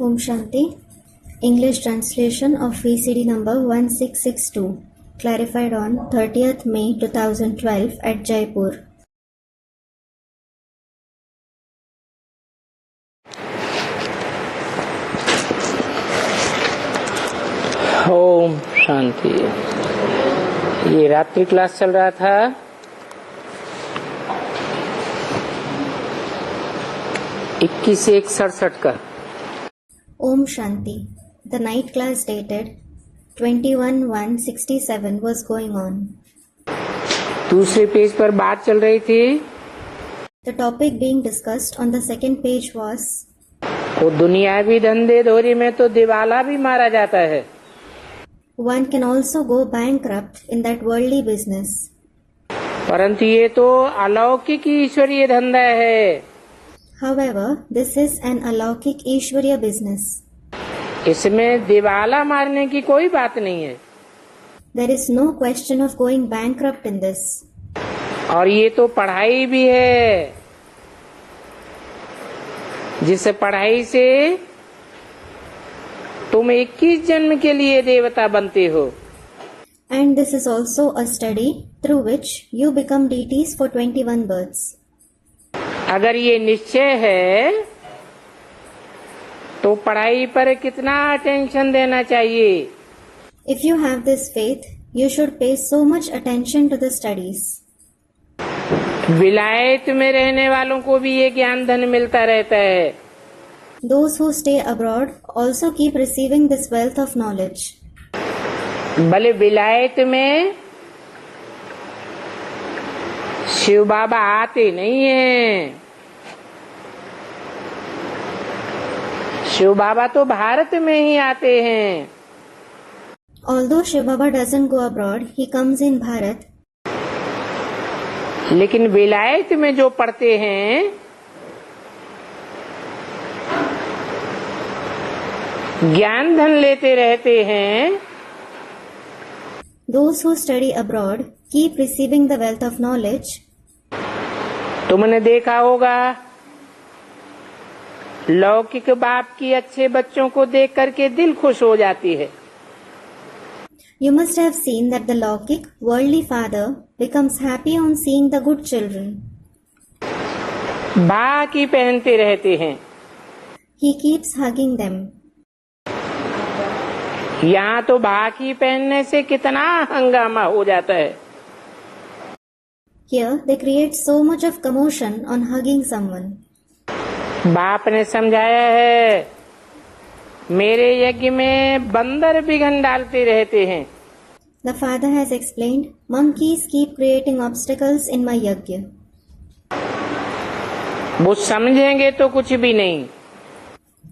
Om Shanti. English translation of VCD number 1662, clarified on 30th May 2012 at Jaipur. Om Shanti. ये रात्रि class चल रहा था। इक्कीस 1/67 का। Om Shanti. The night class dated 21/1/67 was going on. दूसरे पेज पर बात चल रही थी। The topic being discussed on the second page was वो दुनियावी धंधे धोरी में तो दिवाला भी मारा जाता है। one can also go bankrupt in that worldly business. परंतु ये तो अलौकिक ईश्वरीय धंधा है। However, this is an alaukik Ishwariya business. इसमें दिवाला मारने की कोई बात नहीं है। There is no question of going bankrupt in this. और ये तो पढ़ाई भी है, जिस पढ़ाई से तुम 21 जन्म के लिए देवता बनते हो। And this is also a study through which you become deities for 21 births. अगर ये निश्चय है तो पढ़ाई पर कितना अटेंशन देना चाहिए। If you have this faith, you should pay so much attention to the studies. विलायत में रहने वालों को भी ये ज्ञान धन मिलता रहता है। Those who stay abroad also keep receiving this wealth of knowledge. भले विलायत में शिव बाबा आते नहीं हैं। शिव बाबा तो भारत में ही आते हैं। Although Shiv Baba doesn't go abroad, he comes in Bharat. लेकिन विलायत में जो पढ़ते हैं ज्ञान धन लेते रहते हैं। Those who study abroad keep receiving the wealth of knowledge. तुमने देखा होगा लौकिक बाप की अच्छे बच्चों को देख करके दिल खुश हो जाती है। You must have seen that the Laukik, worldly father becomes happy on seeing the good children. बाकी पहनते रहते हैं। He keeps hugging them. यहाँ तो बाकी पहनने से कितना हंगामा हो जाता है। Here they create so much of commotion on hugging someone. बाप ने समझाया है, मेरे यज्ञ में बंदर बिघन डालते रहते हैं। The father has explained, monkeys keep creating obstacles in my yajna. वो समझेंगे तो कुछ भी नहीं।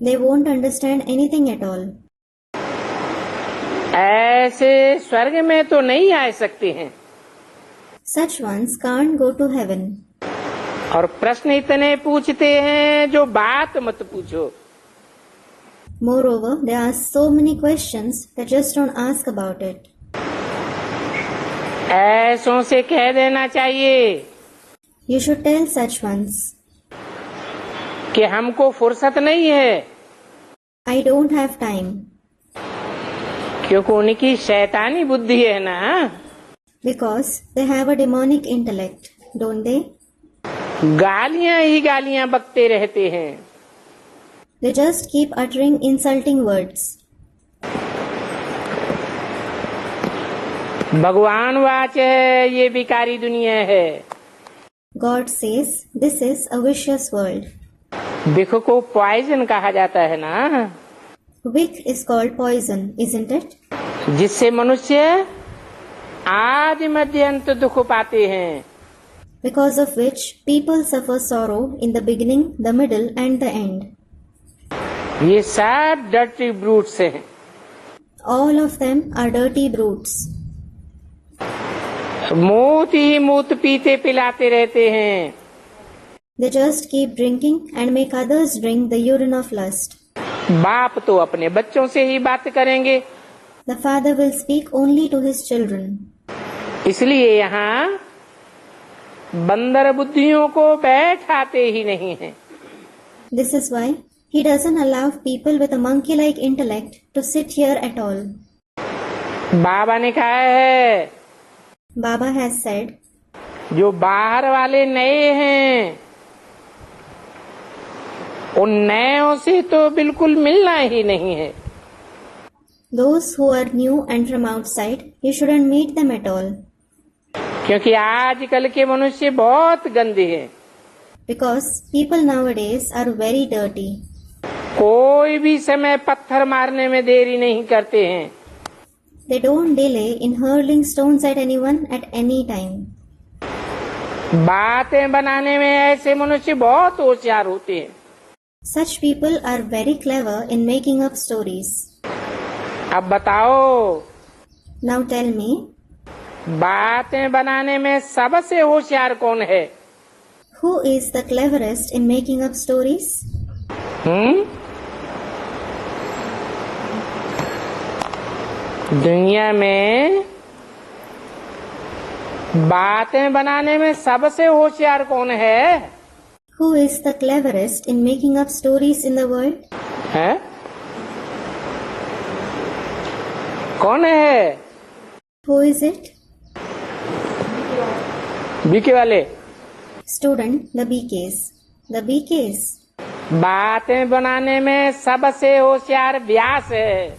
They won't understand anything at all. ऐसे स्वर्ग में तो नहीं आ सकते हैं। Such ones can't go to heaven. और प्रश्न इतने पूछते हैं जो बात मत पूछो। Moreover, they ask so many questions that just don't ask about it. ऐसों से कह देना चाहिए You should tell such ones, कि हमको फुर्सत नहीं है, I don't have time. क्योंकि उनकी शैतानी बुद्धि है ना। Because they have a demonic intellect, don't they? गालियां ही गालियां बकते रहते हैं। They just keep uttering insulting words. भगवान वाच है, ये विकारी दुनिया है। God says, this is a vicious world. विख को पॉइजन कहा जाता है ना, Wick is called poison, isn't it? जिससे मनुष्य आदि मध्य अंत दुख पाते हैं। Because of which people suffer sorrow in the beginning, the middle and the end. ये सब डर्टी ब्रूट्स हैं। All of them are dirty brutes. मूत ही मूत पीते पिलाते रहते हैं। They just keep drinking and make others drink the urine of lust. बाप तो अपने बच्चों से ही बात करेंगे। The father will speak only to his children. इसलिए यहाँ बंदर बुद्धियों को बैठाते ही नहीं हैं। This is why He doesn't allow people with a monkey-like intellect to sit here at all. बाबा ने कहा है, Baba has said, जो बाहर वाले नए हैं उन नयों से तो बिल्कुल मिलना ही नहीं है। those who are new and from outside, you shouldn't meet them at all. क्योंकि आजकल के मनुष्य बहुत गंदे हैं। Because people nowadays are very dirty. कोई भी समय पत्थर मारने में देरी नहीं करते हैं। They don't delay in hurling stones at anyone at any time. बातें बनाने में ऐसे मनुष्य बहुत होशियार होते हैं। Such people are very clever in making up stories. अब बताओ, Now tell me, बातें बनाने में सबसे होशियार कौन है? who is the cleverest in making up stories? दुनिया में बातें बनाने में सबसे होशियार कौन है? Who is the cleverest in making up stories in the world? है? कौन है? Who is it? बीके वाले। Student, the BKs. The BKs. बातें बनाने में सबसे होशियार व्यास है।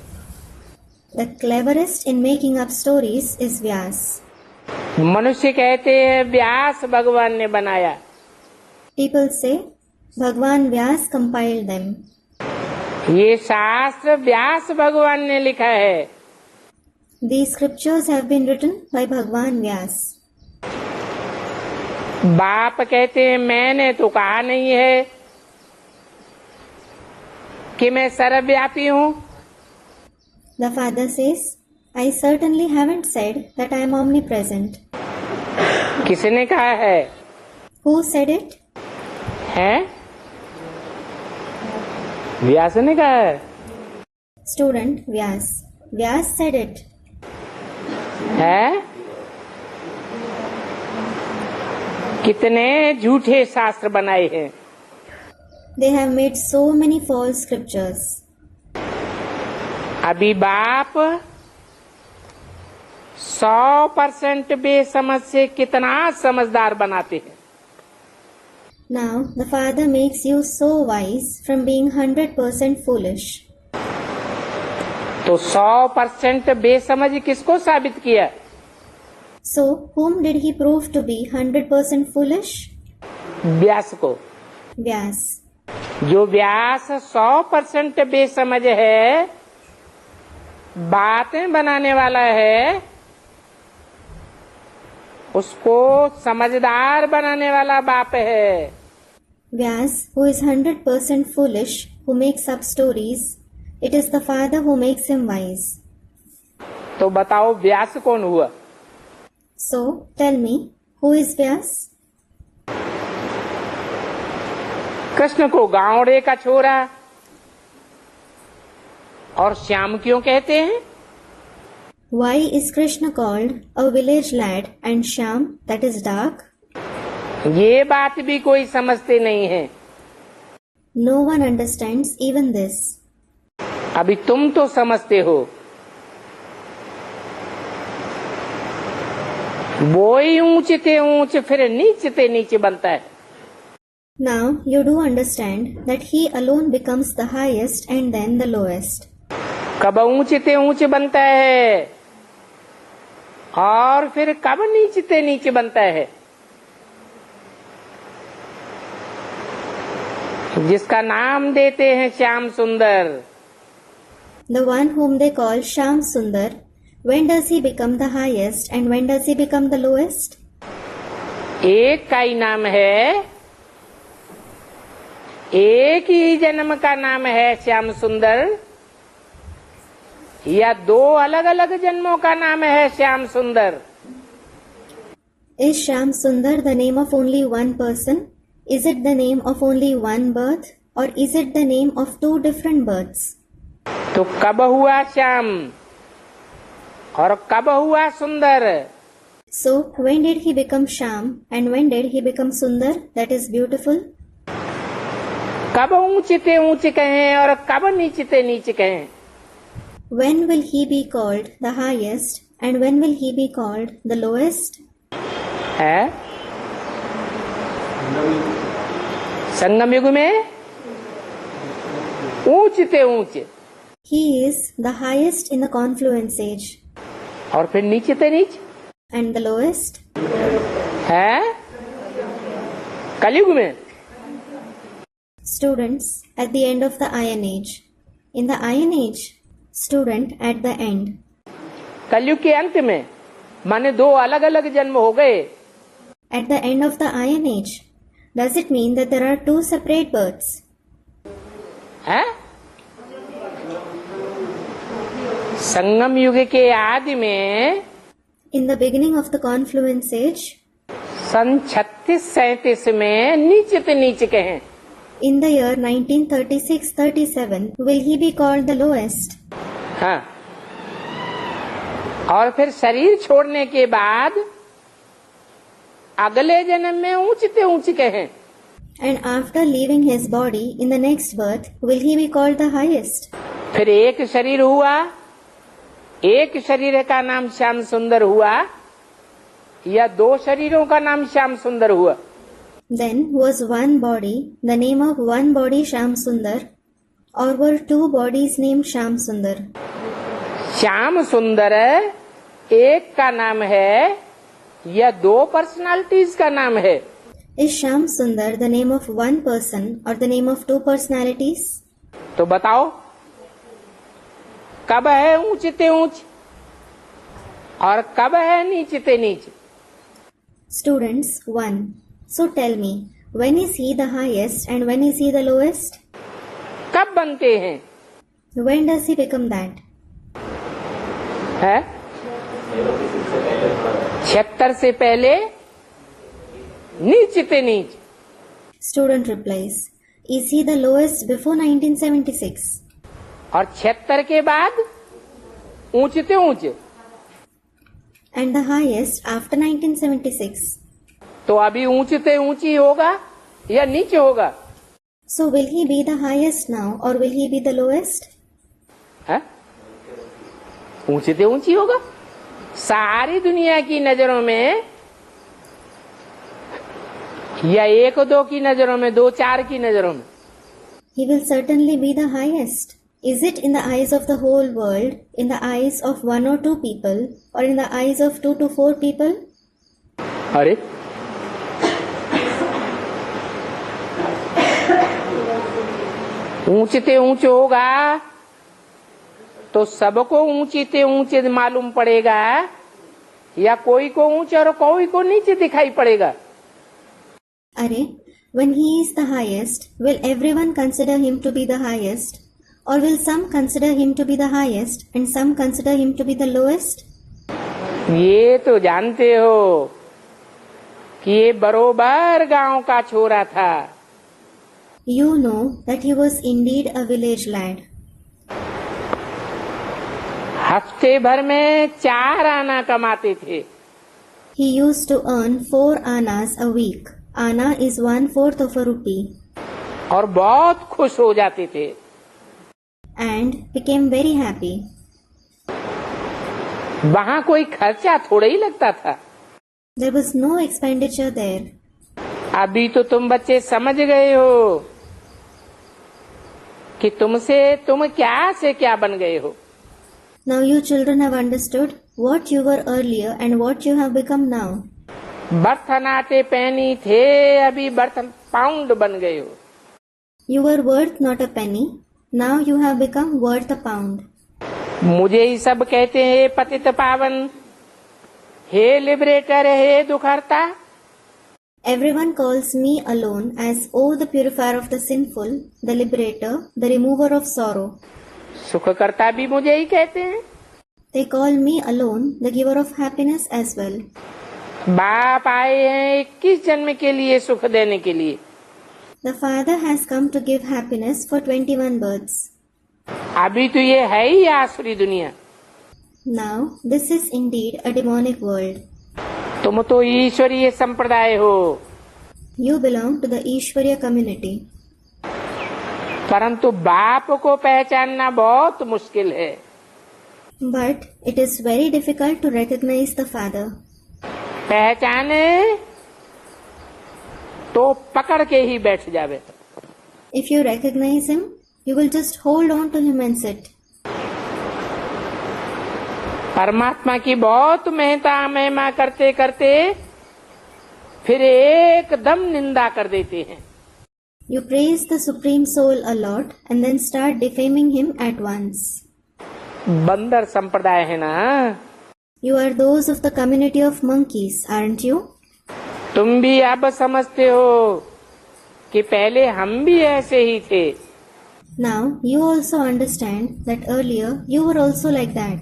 The cleverest in making up stories is Vyas. मनुष्य कहते हैं व्यास भगवान ने बनाया। People say, Bhagwan Vyas compiled them. ये शास्त्र व्यास भगवान ने लिखा है। These scriptures have been written by Bhagwan Vyas. बाप कहते हैं मैंने तो कहा नहीं है कि मैं सर्वव्यापी हूँ। The father says, I certainly haven't said that I am omnipresent. किसने कहा है? Who said it? हैं? व्यास ने कहा है। Student, Vyas. Vyas said it. है? कितने झूठे शास्त्र बनाए हैं। They have made so many false scriptures. अभी बाप 100% बेसमझ से कितना समझदार बनाते हैं। Now, the Father makes you so wise from being 100% foolish. तो 100% बेसमझ किसको साबित किया? So, whom did he prove to be 100% foolish? व्यास को। Vyas. जो व्यास 100% बेसमझ है, बातें बनाने वाला है, उसको समझदार बनाने वाला बाप है। Vyas, who is 100% foolish, who makes up stories, it is the Father who makes him wise. तो बताओ व्यास कौन हुआ? So, tell me, who is Vyas? Krishna को गावड़े का छोरा और श्याम क्यों कहते हैं? Why is Krishna called a village lad and Shyam, that is dark? ये बात भी कोई समझते नहीं है। No one understands even this. अभी तुम तो समझते हो। वो ही ऊंचते ऊंच फिर नीचते नीचे बनता है। Now you do understand that he alone becomes the highest and then the lowest. कब ऊंचते ऊंच बनता है और फिर कब नीचते नीचे बनता है। जिसका नाम देते हैं श्याम सुंदर, The one whom they call Shyam Sundar, when does he become the highest and when does he become the lowest? एक का ही नाम है, एक ही जन्म का नाम है श्याम सुंदर, या दो अलग अलग जन्मों का नाम है श्याम सुंदर? Is Shyam Sundar the name of only one person? Is it the name of only one birth or is it the name of two different births? तो कब हुआ श्याम और कब हुआ सुंदर? So, when did he become Shyam and when did he become Sundar? That is beautiful. कब ऊंचते ऊंच कहें और कब नीचते नीच कहें? When will he be called the highest and when will he be called the lowest? है संगम युग में ऊंचते ऊंच He is the highest in the confluence age और फिर नीचते नीच and the lowest है कलयुग में students at the end of the Iron Age. In the Iron Age, student at the end. कलयुग के अंत में माने दो अलग अलग जन्म हो गए. At the end of the Iron Age, does it mean that there are two separate births? है संगम युग के आदि में In the beginning of the confluence age, सन 36-37 में नीचते नीच कहें. in the year 1936-37, will he be called the lowest? हाँ और फिर शरीर छोड़ने के बाद अगले जन्म में ऊंचते ऊंच कहें. And after leaving his body in the next birth, will he be called the highest? फिर एक शरीर हुआ, एक शरीर का नाम श्याम सुंदर हुआ या दो शरीरों का नाम श्याम सुंदर हुआ? Then was one body, the name of one body Shyam Sundar, or were two bodies named Shyam Sundar? Shyam सुंदर एक का नाम है या दो पर्सनालिटीज का नाम है? Is Shyam Sundar the name of one person or the name of two personalities? तो बताओ कब है ऊंचते ऊंच और कब है नीचते नीच? Students 1. So tell me, when is he the highest and when is he the lowest? कब बनते हैं? When does he become that? है 76 से पहले नीचते नीच. Student replies, is he the lowest before 1976? और 76 के बाद ऊंचते ऊंच. And the highest after 1976? तो अभी ऊंचते ऊंची होगा या नीचे होगा? So will he be the highest now or will he be the lowest? है ऊंचते ऊंची होगा. सारी दुनिया की नजरों में या एक दो की नजरों में, दो चार की नजरों में? He will certainly be the highest. Is it in the eyes of the whole world, in the eyes of one or two people, or in the eyes of 2 to 4 people? अरे ऊंचते ऊंच होगा तो सबको ऊंचते ऊंचे मालूम पड़ेगा या कोई को ऊंचे और कोई को नीचे दिखाई पड़ेगा? Are, when he is the highest, will everyone consider him to be the highest? Or will some consider him to be the highest and some consider him to be the lowest? ये तो जानते हो कि ये बरोबर गांव का छोरा था. You know that he was indeed a village lad. हफ्ते भर में 4 आना कमाते थे. He used to earn 4 annas a week. Anna is 1/4 of a rupee. और बहुत खुश हो जाते थे. And became very happy. वहाँ कोई खर्चा थोड़ा ही लगता था. There was no expenditure there. अभी तो तुम बच्चे समझ गए हो कि तुम क्या से क्या बन गए हो. Now you children have understood what you were earlier and what you have become now. बर्तन आटे पैनी थे, अभी बर्तन पाउंड बन गए हो. You were worth not a penny. Now you have become worth a pound. मुझे ही सब कहते हैं पतित पावन, हे liberator, hey Dukhharta. Everyone calls me alone as O the purifier of the sinful, the liberator, the remover of sorrow. सुखकर्ता भी मुझे ही कहते हैं. They call me alone, the giver of happiness as well. बाप आए हैं 21 जन्म के लिए सुख देने के लिए. The Father has come to give happiness for 21 births. अभी तो ये है ही आसुरी दुनिया. Now this is indeed a demonic world. तुम तो ईश्वरीय संप्रदाय हो. You belong to the Ishwarya community. परंतु बाप को पहचानना बहुत मुश्किल है। But it is very difficult to recognize the Father. पहचाने तो पकड़ के ही बैठ जावे। If you recognize Him, you will just hold on to Him and sit. परमात्मा की बहुत महिमा करते करते फिर एकदम निंदा कर देते हैं। You praise the Supreme Soul a lot and then start defaming Him at once. बंदर संप्रदाय है ना। You are those of the community of monkeys, aren't you? तुम भी अब समझते हो कि पहले हम भी ऐसे ही थे। Now you also understand that earlier you were also like that.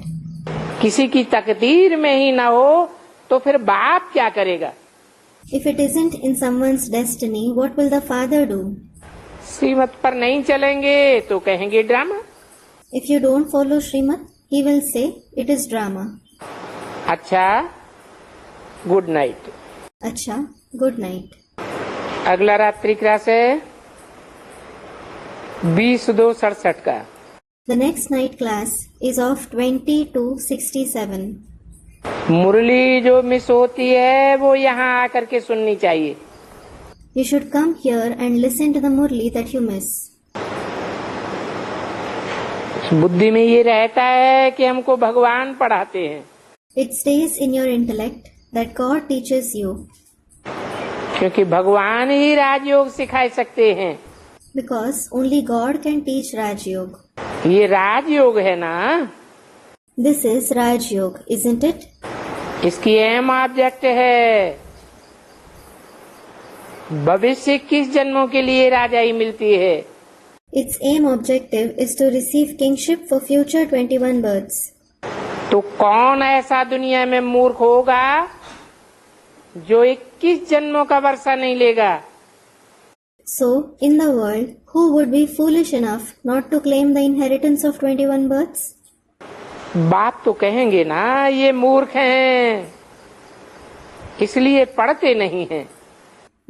किसी की तकदीर में ही ना हो तो फिर बाप क्या करेगा? If it isn't in someone's destiny, what will the Father do? श्रीमत पर नहीं चलेंगे तो कहेंगे drama. If you don't follow Srimad, he will say it is drama. अच्छा, good night. Acha, good night. अगला रात्रि क्लास है 20-2-67 का। The next night class is of 20 to 67. मुरली जो मिस होती है वो यहाँ आकर के सुननी चाहिए। You should come here and listen to the Murli that you miss. बुद्धि में ये रहता है कि हमको भगवान पढ़ाते हैं। It stays in your intellect that God teaches you. क्योंकि भगवान ही राजयोग सिखा सकते हैं। Because only God can teach Raj Yoga. ये राजयोग है ना। This is Raj Yoga, isn't it? इसकी अहम ऑब्जेक्ट है भविष्य 21 जन्मों के लिए राजाई मिलती है। Its aim objective is to receive kingship for future 21 births. तो कौन ऐसा दुनिया में मूर्ख होगा जो 21 जन्मों का वर्षा नहीं लेगा? So, in the world, who would be foolish enough not to claim the inheritance of 21 births? बाप तो कहेंगे ना ये मूर्ख हैं इसलिए पढ़ते नहीं हैं।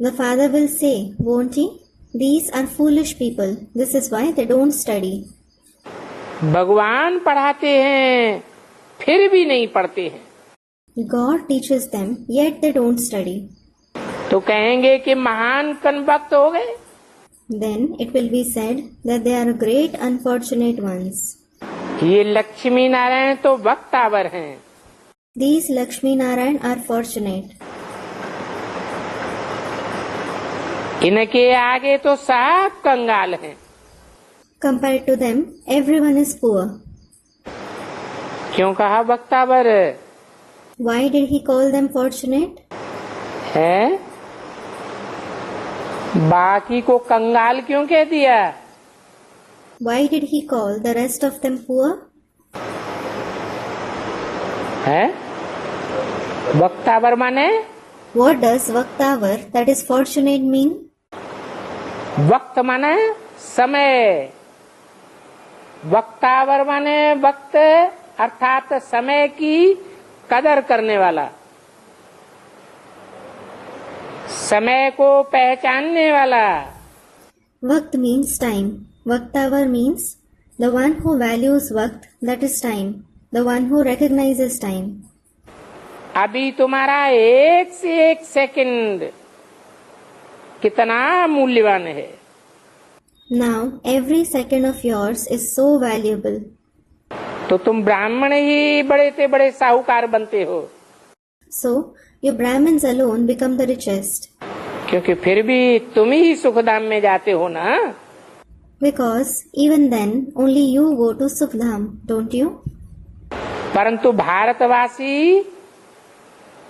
The Father will say, won't he? These are foolish people. This is why they don't study. भगवान पढ़ाते हैं फिर भी नहीं पढ़ते हैं। God teaches them, yet they don't study. तो कहेंगे कि महान कनवक्त हो गए। Then it will be said that they are great unfortunate ones. ये लक्ष्मी नारायण तो वक्तावर हैं। These Lakshmi Narayan are fortunate. इनके आगे तो सब कंगाल हैं। Compared to them, everyone is poor. क्यों कहा वक्तावर? Why did he call them fortunate? है बाकी को कंगाल क्यों कह दिया? Why did he call the rest of them poor? है वक्तावर माने? What does Vaktavar, that is fortunate, mean? वक्त माने समय, वक्तावर माने वक्त अर्थात समय की कदर करने वाला, समय को पहचानने वाला। Vakt means time. Vaktavar means the one who values Vakt, that is time, the one who recognizes time. अभी तुम्हारा एक से एक सेकंड कितना मूल्यवान है। Now every second of yours is so valuable. तो तुम ब्राह्मण ही बड़े से बड़े साहूकार बनते हो। So you Brahmins alone become the richest. क्योंकि फिर भी तुम ही सुखधाम में जाते हो ना। Because even then only you go to Sukhdam, don't you? परंतु भारतवासी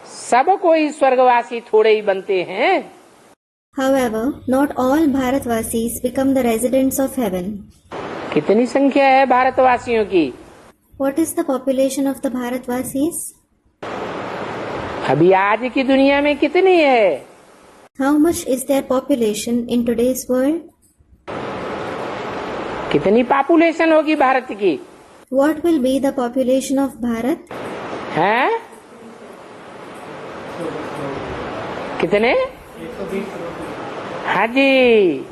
सब कोई स्वर्गवासी थोड़े ही बनते हैं। However, not all Bharatvasis become the residents of heaven. कितनी संख्या है भारतवासियों की? What is the population of the Bharatvasis? अभी आज की दुनिया में कितनी है? How much is their population in today's world? कितनी पॉपुलेशन होगी भारत की? What will be the population of Bharat? हैं? कितने? हाँ जी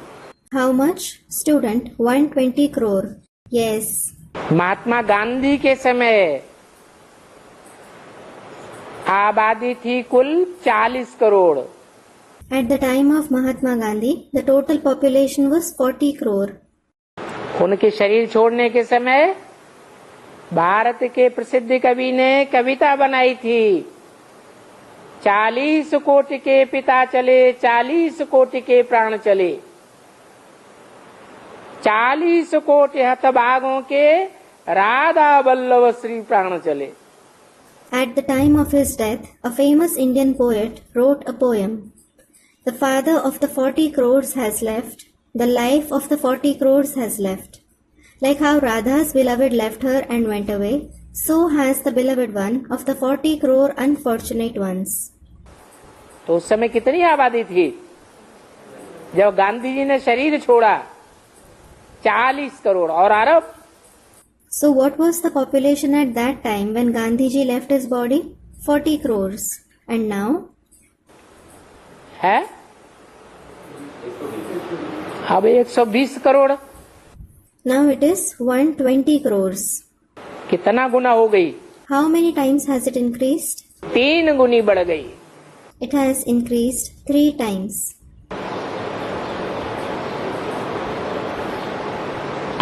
How much? Student, 120 crore. Yes. Mahatma Gandhi के समय आबादी थी कुल 40 crore. At the time of Mahatma Gandhi, the total population was 40 crore. उनके शरीर छोड़ने के समय भारत के प्रसिद्ध कवि ने कविता बनाई थी, 40 कोटि के पिता चले, 40 कोटि के प्राण चले, 40 कोटि हतभागों के राधा वल्लभ श्री प्राण चले। At the time of his death, a famous Indian poet wrote a poem. The father of the 40 crores has left, the life of the 40 crores has left. Like how Radha's beloved left her and went away, so has the beloved one of the 40 crore unfortunate ones. तो उस समय कितनी आबादी थी जब गांधी जी ने शरीर छोड़ा? 40 करोड़। और अरब? So what was the population at that time when Gandhiji left his body? 40 crores. And now? है अब 120 crore. Now it is 120 crores. कितना गुना हो गई? How many times has it increased? 3 गुनी बढ़ गई। It has increased 3 times.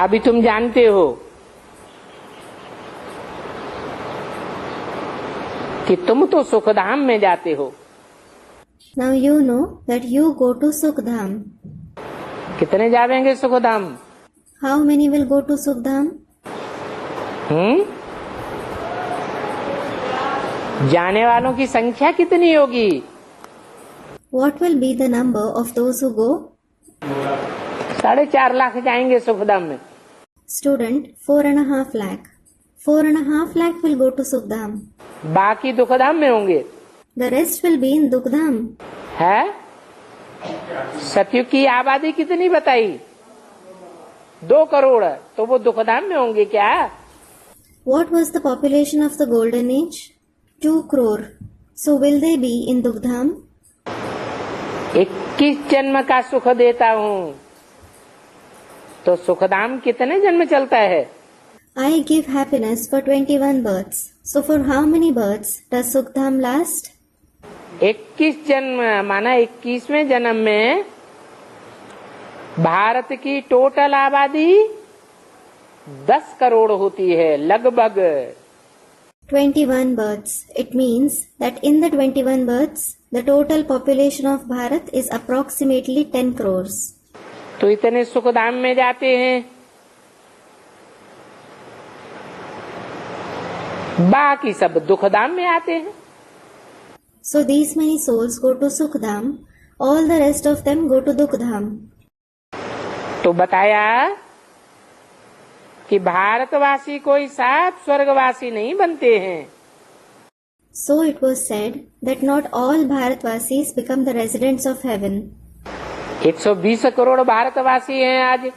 अभी तुम जानते हो कि तुम तो सुखधाम में जाते हो। Now you know that you go to Sukhdam. कितने जावेंगे Sukhdham? How many will go to Sukhdam? जाने वालों की संख्या कितनी होगी? What will be the number of those who go? 4.5 lakh जाएंगे सुखधाम में। Student, 4.5 lakh. 4.5 lakh will go to Sukhdam. बाकी दुखधाम में होंगे। The rest will be in Dukhdam. है? सतयुग की आबादी कितनी बताई? 2 करोड़। तो वो दुखधाम में होंगे क्या? What was the population of the golden age? 2 crore. So will they be in Dukhdam? 21 जन्म का सुख देता हूँ, तो सुखधाम कितने जन्म चलता है? I give happiness for 21 births. So for how many births does Sukhdam last? 21 जन्म माना 21वें जन्म में भारत की टोटल आबादी 10 करोड़ होती है लगभग। 21 births. It means that in the 21 births, the total population of Bharat is approximately 10 crores. तो इतने सुखधाम में जाते हैं, बाकी सब दुखधाम में आते हैं। So these many souls go to Sukhdam, all the rest of them go to Dukhdam. तो बताया कि भारतवासी कोई साथ स्वर्गवासी नहीं बनते हैं। So it was said that not all Bharatvasis become the residents of heaven. 120 crore भारतवासी हैं आज।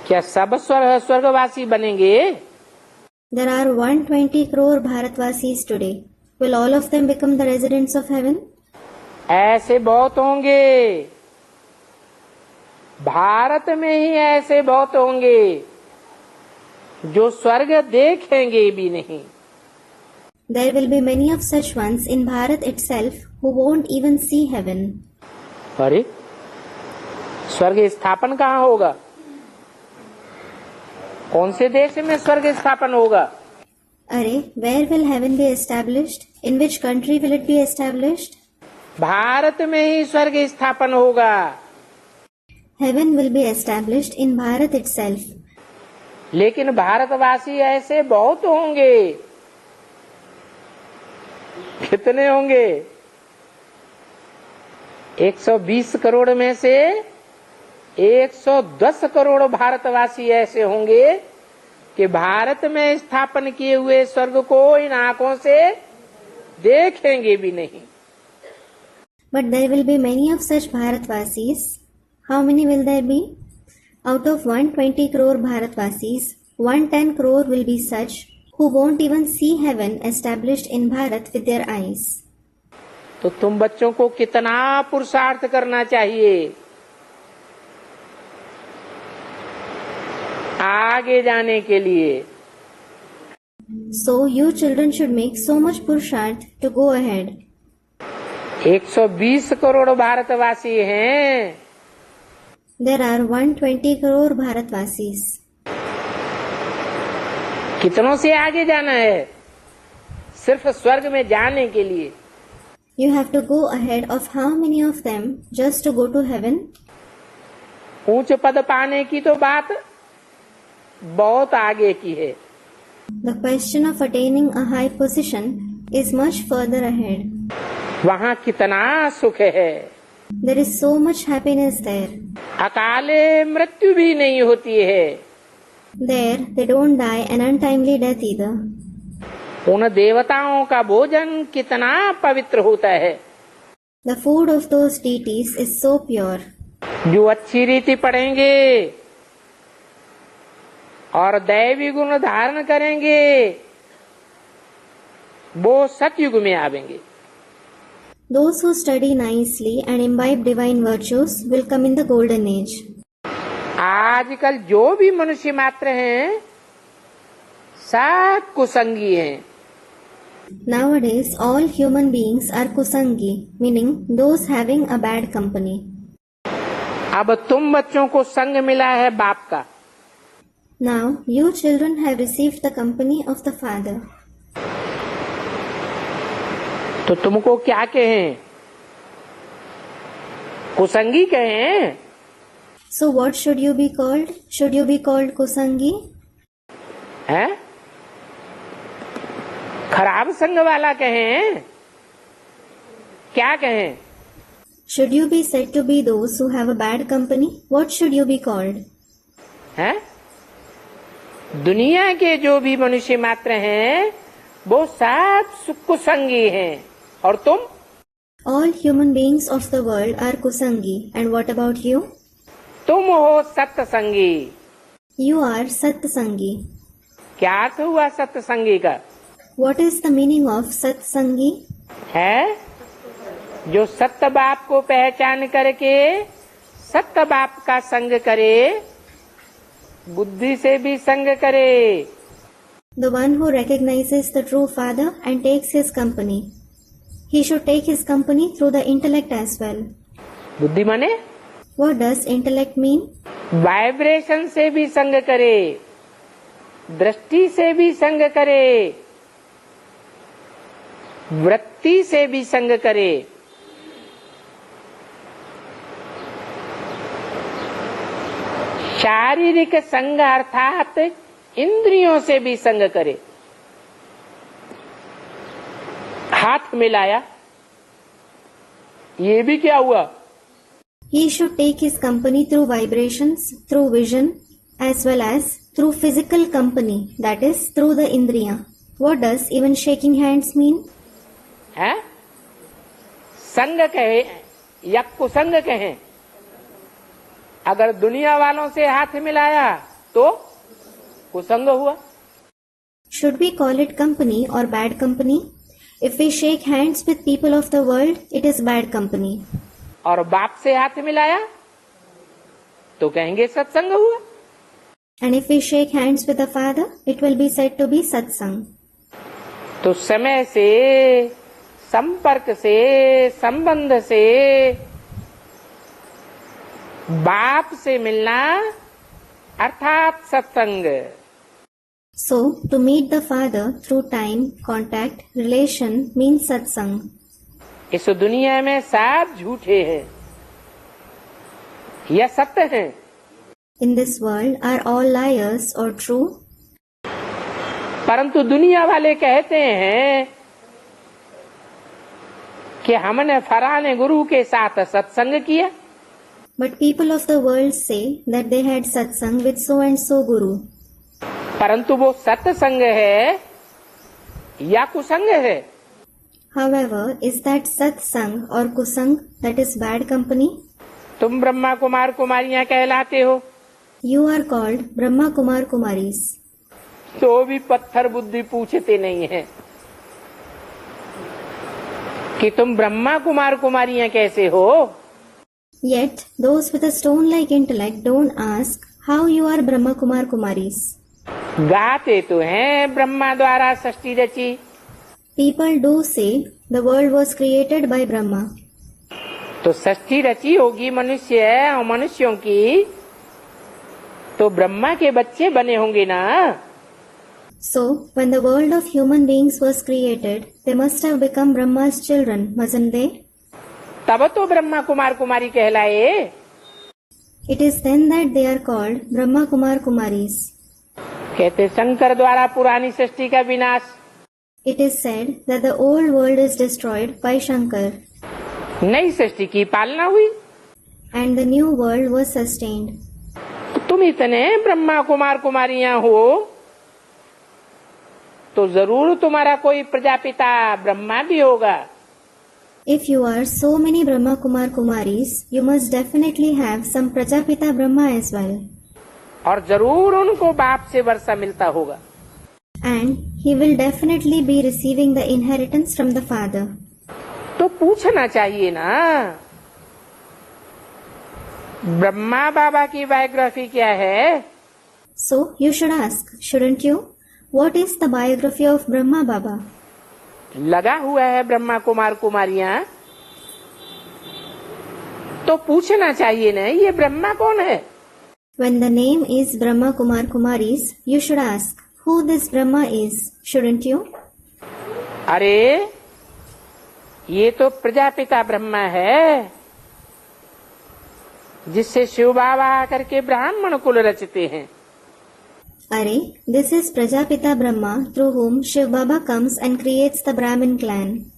क्या सब स्वर्गवासी बनेंगे? There are 120 crore Bharatvasis today. Will all of them become the residents of heaven? ऐसे बहुत होंगे, भारत में ही ऐसे बहुत होंगे जो स्वर्ग देखेंगे भी नहीं। There will be many of such ones in Bharat itself who won't even see heaven. अरे स्वर्ग स्थापन कहाँ होगा? कौन से देश में स्वर्ग स्थापन होगा? अरे, where will heaven be established? In which country will it be established? Bharat में ही स्वर्ग स्थापन होगा। Heaven will be established in Bharat itself. लेकिन भारतवासी ऐसे बहुत होंगे। कितने होंगे? 120 करोड़ में से 110 करोड़ भारतवासी ऐसे होंगे कि भारत में स्थापन किए हुए स्वर्ग को इन आंखों से देखेंगे भी नहीं। But there will be many of such Bharatvasis. How many will there be? Out of 120 crore Bharatvasis, 110 crore will be such who won't even see heaven established in Bharat with their eyes. तो तुम बच्चों को कितना पुरुषार्थ करना चाहिए आगे जाने के लिए। So you children should make so much purushart to go ahead. 120 crore भारतवासी हैं। There are 120 crore Bharatvasis. कितनों से आगे जाना है सिर्फ स्वर्ग में जाने के लिए। You have to go ahead of how many of them just to go to heaven? ऊंच पद पाने की तो बात बहुत आगे की है। The question of attaining a high position is much further ahead. वहाँ कितना सुख है। There is so much happiness there. अकाले मृत्यु भी नहीं होती है। There they don't die an untimely death either. उन देवताओं का भोजन कितना पवित्र होता है। The food of those deities is so pure. जो अच्छी रीति पढ़ेंगे और दैवी गुण धारण करेंगे वो सतयुग में आवेंगे। Those who study nicely and imbibe divine virtues will come in the golden age. आजकल जो भी मनुष्य मात्र हैं सब कुसंगी हैं। Nowadays, all human beings are kusangi, meaning those having a bad company. अब तुम बच्चों को संग मिला है बाप का। Now, you children have received the company of the Father. तो तुमको क्या कहें? कुसंगी कहें? So what should you be called? Should you be called kusangi? हैं? खराब संग वाला कहें? क्या कहें? Should you be said to be those who have a bad company? What should you be called? हैं? दुनिया के जो भी मनुष्य मात्र हैं वो सब कुसंगी हैं। और तुम? All human beings of the world are kusangi. And what about you? तुम हो सत्संगी। You are satsangi. क्या अर्थ हुआ सत्संगी का? What is the meaning of satsangi? है जो सत्य बाप को पहचान करके सत्य बाप का संग करे, बुद्धि से भी संग करे। The one who recognizes the true Father and takes his company. He should take his company through the intellect as well. बुद्धि माने? What does intellect mean? Vibration से भी संग करे, दृष्टि से भी संग करे, वृत्ति से भी संग करे। शारीरिक संग अर्थात इंद्रियों से भी संग करे। हाथ मिलाया, ये भी क्या हुआ? He should take his company through vibrations, through vision, as well as through physical company, that is, through the indriya. What does even shaking hands mean? है? संग कहे या कुसंग कहे, अगर दुनिया वालों से हाथ मिलाया तो कुसंग हुआ। Should we call it company or bad company? If we shake hands with people of the world, it is bad company. और बाप से हाथ मिलाया तो कहेंगे सत्संग हुआ। And if we shake hands with the Father, it will be said to be satsang. तो समय से, संपर्क से, संबंध से, बाप से मिलना अर्थात सत्संग। So, to meet the Father through time, contact, relation means satsang. इस दुनिया में सब झूठे हैं या सत्य हैं? In this world are all liars or true? परंतु दुनिया वाले कहते हैं कि हमने फलाने गुरु के साथ सत्संग किया। But people of the world say that they had satsang with so and so guru. परंतु वो सत्संग है या कुसंग है? However, is that satsang or kusang that is bad company? तुम ब्रह्मा कुमार कुमारियां कहलाते हो। You are called Brahma Kumar Kumaris. तो भी पत्थर बुद्धि पूछते नहीं है। कि तुम ब्रह्मा कुमार कुमारियां कैसे हो। Yet, those with a stone-like intellect don't ask how you are Brahma Kumar Kumaris. गाते तो हैं ब्रह्मा द्वारा सृष्टि रची। People do say the world was created by Brahma. तो सृष्टि रची होगी मनुष्य और मनुष्यों की, तो ब्रह्मा के बच्चे बने होंगे ना। So, when the world of human beings was created, they must have become Brahma's children, mustn't they? तब तो ब्रह्मा कुमार कुमारी कहलाए। It is then that they are called Brahma Kumar Kumaris. कहते शंकर द्वारा पुरानी सृष्टि का विनाश। It is said that the old world is destroyed by Shankar नई सृष्टि की पालना हुई। and the new world was sustained. तुम इतने ब्रह्मा कुमार कुमारियां हो, तो जरूर तुम्हारा कोई प्रजापिता ब्रह्मा भी होगा। If you are so many Brahma Kumar Kumaris, you must definitely have some Prajapita Brahma as well. और जरूर उनको बाप से वर्षा मिलता होगा। And he will definitely be receiving the inheritance from the father. तो पूछना चाहिए ना, ब्रह्मा बाबा की बायोग्राफी क्या है। So you should ask, shouldn't you? What is the biography of Brahma Baba? लगा हुआ है ब्रह्मा कुमार कुमारियां, तो पूछना चाहिए ना ये ब्रह्मा कौन है। When the name is Brahma Kumar Kumaris, you should ask who this Brahma is, shouldn't you? अरे ये तो प्रजापिता ब्रह्मा है, जिससे शिव बाबा आकर के ब्राह्मण कुल रचते हैं। Are, this is Prajapita Brahma through whom Shiv Baba comes and creates the Brahmin clan.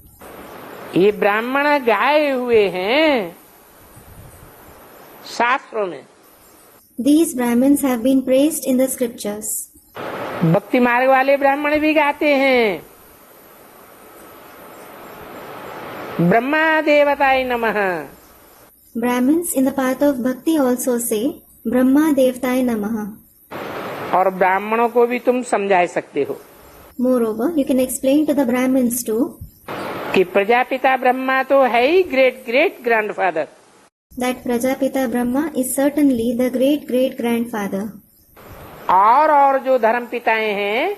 ये ब्राह्मण गाए हुए हैं शास्त्रों में। These Brahmins have been praised in the scriptures. भक्ति मार्ग वाले ब्राह्मण भी गाते हैं, ब्रह्मा देवताय नमः। Brahmins in the path of bhakti also say Brahma Devtaye Namaha. और ब्राह्मणों को भी तुम समझा सकते हो Moreover, you can explain to the Brahmins too कि प्रजापिता ब्रह्मा तो है ही great great grandfather, that Prajapita Brahma is certainly the great great grandfather. और जो धर्म पिताएं हैं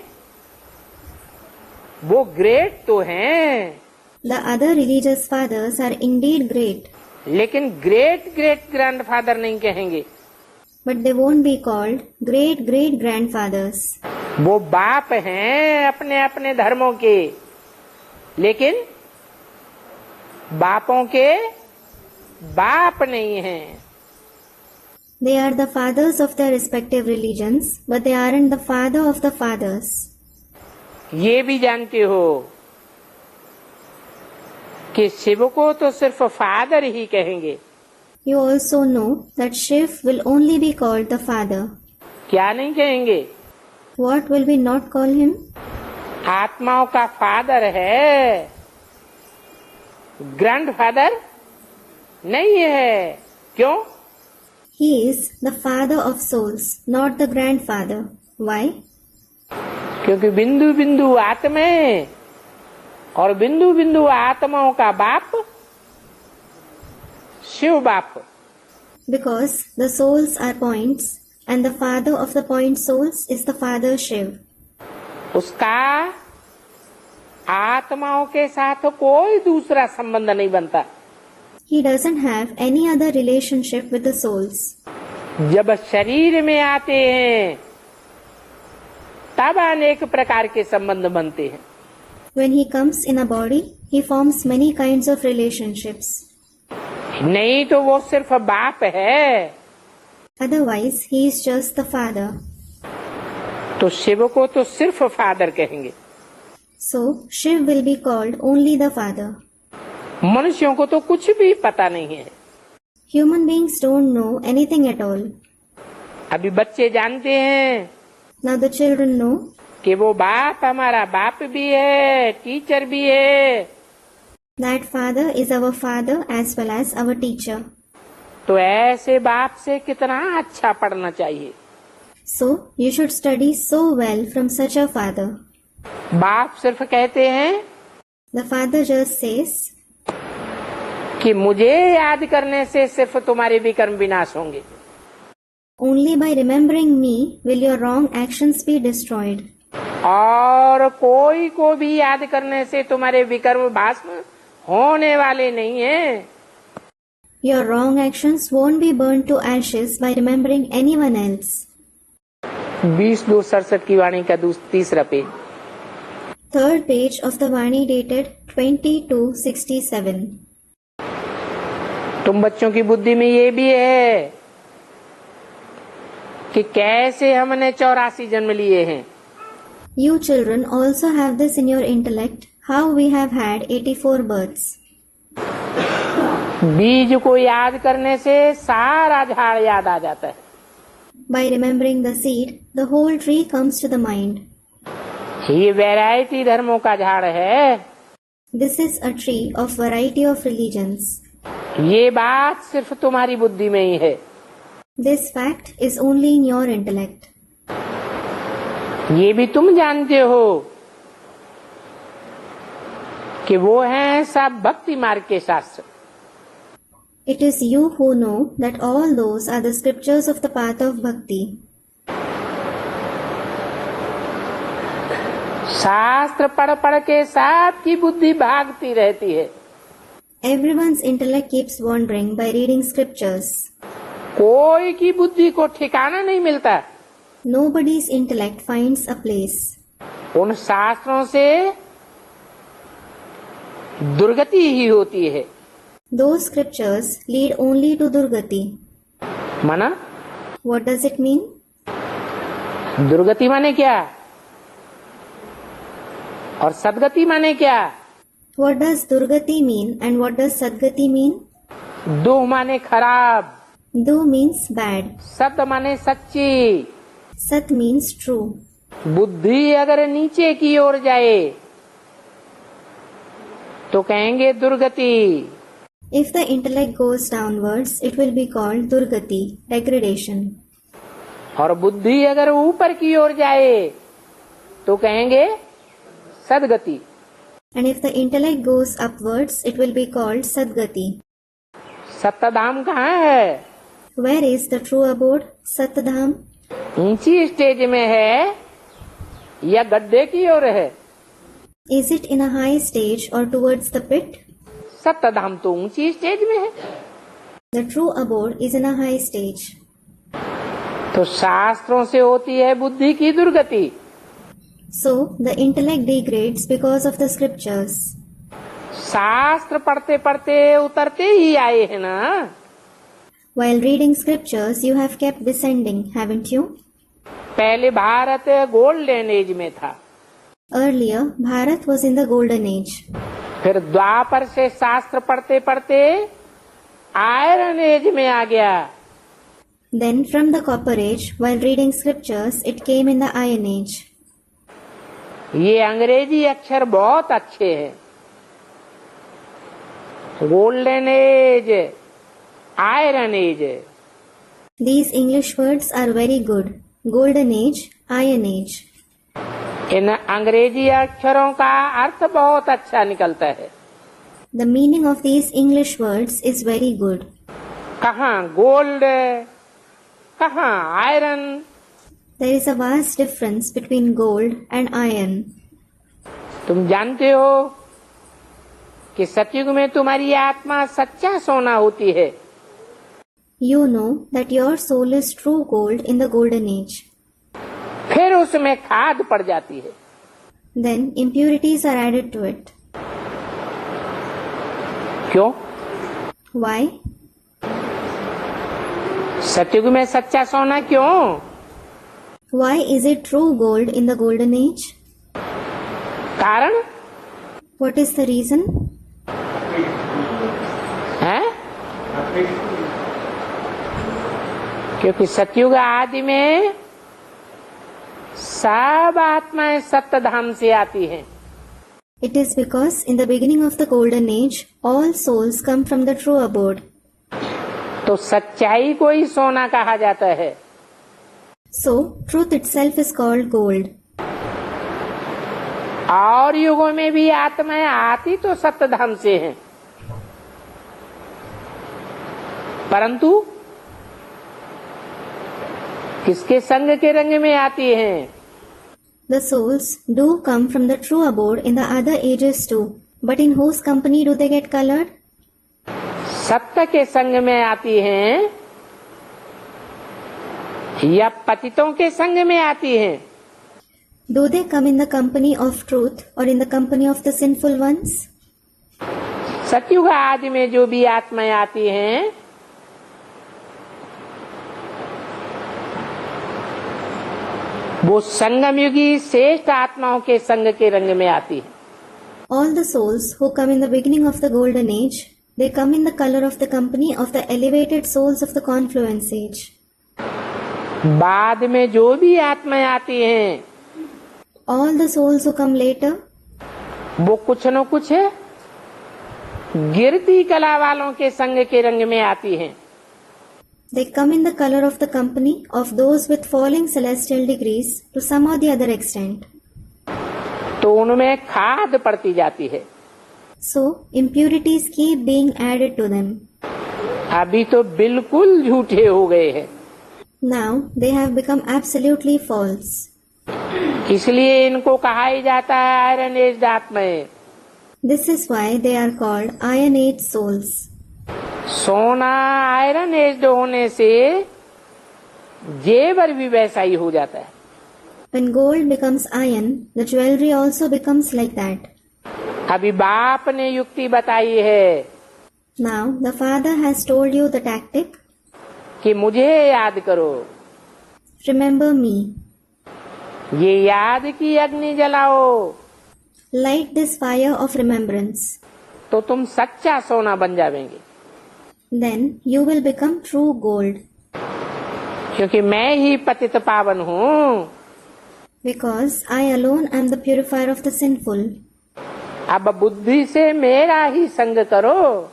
वो ग्रेट तो हैं, The other religious fathers are indeed great, लेकिन ग्रेट ग्रेट ग्रैंडफादर नहीं कहेंगे। but they won't be called great great grandfathers. वो बाप हैं अपने अपने धर्मों के, लेकिन बापों के बाप नहीं हैं। They are the fathers of their respective religions, but they aren't the father of the fathers. ये भी जानते हो कि शिव को तो सिर्फ फादर ही कहेंगे। You also know that Shiv will only be called the father. क्या नहीं कहेंगे? What will we not call him? आत्माओं का फादर है, ग्रैंडफादर नहीं है। क्यों? He is the father of souls, not the grandfather. Why? क्योंकि बिंदु बिंदु आत्माएं और बिंदु बिंदु आत्माओं का बाप शिव बाप। Because the souls are points and the father of the point souls is the father Shiv. उसका आत्माओं के साथ कोई दूसरा संबंध नहीं बनता। He doesn't have any other relationship with the souls. जब शरीर में आते हैं तब अनेक प्रकार के संबंध बनते हैं। When he comes in a body, he forms many kinds of relationships. नहीं तो वो सिर्फ बाप है। Otherwise, he is just the father. तो शिव को तो सिर्फ फादर कहेंगे। So, Shiv will be called only the father. मनुष्यों को तो कुछ भी पता नहीं है। Human beings don't know anything at all. अभी बच्चे जानते हैं Now the children know कि वो बाप हमारा बाप भी है, टीचर भी है। that father is our father as well as our teacher. तो ऐसे बाप से कितना अच्छा पढ़ना चाहिए। So, you should study so well from such a father. बाप सिर्फ कहते हैं The father just says, कि मुझे याद करने से सिर्फ तुम्हारे विकर्म विनाश होंगे। Only by remembering me will your wrong actions be destroyed. और कोई को भी याद करने से तुम्हारे विकर्म भस्म होने वाले नहीं है। Your wrong actions won't be burned to ashes by remembering anyone else. 20/2/67 की वाणी का तीसरा page. Third page of the Vani dated 20/2/67. तुम बच्चों की बुद्धि में ये भी है कि कैसे हमने 84 जन्म लिए हैं। You children also have this in your intellect, how we have had 84 births. बीज को याद करने से सारा झाड़ याद आ जाता है। By remembering the seed, the whole tree comes to the mind. ये वैरायटी धर्मों का झाड़ है। This is a tree of variety of religions. ये बात सिर्फ तुम्हारी बुद्धि में ही है। This fact is only in your intellect. ये भी तुम जानते हो कि वो हैं सब भक्ति मार्ग के शास्त्र। It is you who know that all those are the scriptures of the path of bhakti. शास्त्र पढ़ पढ़ के सबकी बुद्धि भागती रहती है। Everyone's intellect keeps wandering by reading scriptures. कोई की बुद्धि को ठिकाना नहीं मिलता। Nobody's intellect finds a place. उन शास्त्रों से दुर्गति ही होती है। Those scriptures lead only to Durgati. माना What does it mean? दुर्गति माने क्या और सदगति माने क्या? What does Durgati mean and what does Sadgati mean? दुह माने खराब, Du means bad. सत माने सच्ची। Sat means true. बुद्धि अगर नीचे की ओर जाए तो कहेंगे दुर्गति। If the intellect goes downwards, it will be called Durgati, degradation. और बुद्धि अगर ऊपर की ओर जाए तो कहेंगे सदगति। And if the intellect goes upwards, it will be called Sadgati. सत्तधाम कहाँ है? Where is the true abode? Satdham? ऊंची स्टेज में है या गड्ढे की ओर है? Is it in a high stage or towards the pit? सत्तधाम तो ऊंची स्टेज में है। The true abode is in a high stage. तो शास्त्रों से होती है बुद्धि की दुर्गति। So, the intellect degrades because of the scriptures. शास्त्र पढ़ते पढ़ते उतरते ही आए हैं ना। While reading scriptures, you have kept descending, haven't you? पहले भारत गोल्डन एज में था। Earlier, Bharat was in the golden age. फिर द्वापर से शास्त्र पढ़ते पढ़ते आयरन एज में आ गया। Then from the copper age, while reading scriptures, it came in the iron age. ये अंग्रेजी अक्षर बहुत अच्छे हैं। Golden age, iron age. These English words are very good. Golden age, iron age. इन अंग्रेजी अक्षरों का अर्थ बहुत अच्छा निकलता है। The meaning of these English words is very good. कहाँ गोल्ड, कहाँ iron. There is a vast difference between gold and iron. तुम जानते हो कि सतयुग में तुम्हारी आत्मा सच्चा सोना होती है। You know that your soul is true gold in the golden age. फिर उसमें खाद पड़ जाती है। Then impurities are added to it. क्यों? Why? सतयुग में सच्चा सोना क्यों? Why is it true gold in the golden age? कारण? What is the reason? है? क्योंकि सतयुग आदि में सब आत्माएं सप्तधाम से आती हैं। It is because in the beginning of the golden age, all souls come from the true abode. तो सच्चाई को ही सोना कहा जाता है। So, truth itself is called gold. और युगों में भी आत्माएं आती तो सप्तधाम से हैं। परंतु किसके संग के रंग में आती हैं? The souls do come from the true abode in the other ages too, but in whose company do they get colored? सत्य के संग में आती हैं या पतितों के संग में आती हैं? Do they come in the company of truth or in the company of the sinful ones? सतयुग आदि में जो भी आत्माएं आती हैं वो संगम युगी श्रेष्ठ आत्माओं के संग के रंग में आती है। All the souls who come in the beginning of the golden age, they come in the color of the company of the elevated souls of the confluence age. बाद में जो भी आत्माएं आती हैं All the souls who come later, वो कुछ न कुछ गिरती कला वालों के संग के रंग में आती हैं। they come in the color of the company of those with falling celestial degrees to some or the other extent. तो उनमें खाद पड़ती जाती है। So, impurities keep being added to them. अभी तो बिल्कुल झूठे हो गए हैं, Now, they have become absolutely false. इसलिए इनको कहा ही जाता है आयरन एज आत्माएं। This is why they are called Iron Age souls. सोना आयरन एज होने से जेवर भी वैसा ही हो जाता है। When gold becomes iron, the jewelry also becomes like that. अभी बाप ने युक्ति बताई है Now, the Father has told you the tactic. कि मुझे याद करो, Remember me. ये याद की अग्नि जलाओ, Light this fire of remembrance. तो तुम सच्चा सोना बन जावेंगे। Then you will become true gold. क्योंकि मैं ही पतित पावन हूँ। Because I alone am the purifier of the sinful. अब बुद्धि से मेरा ही संग करो।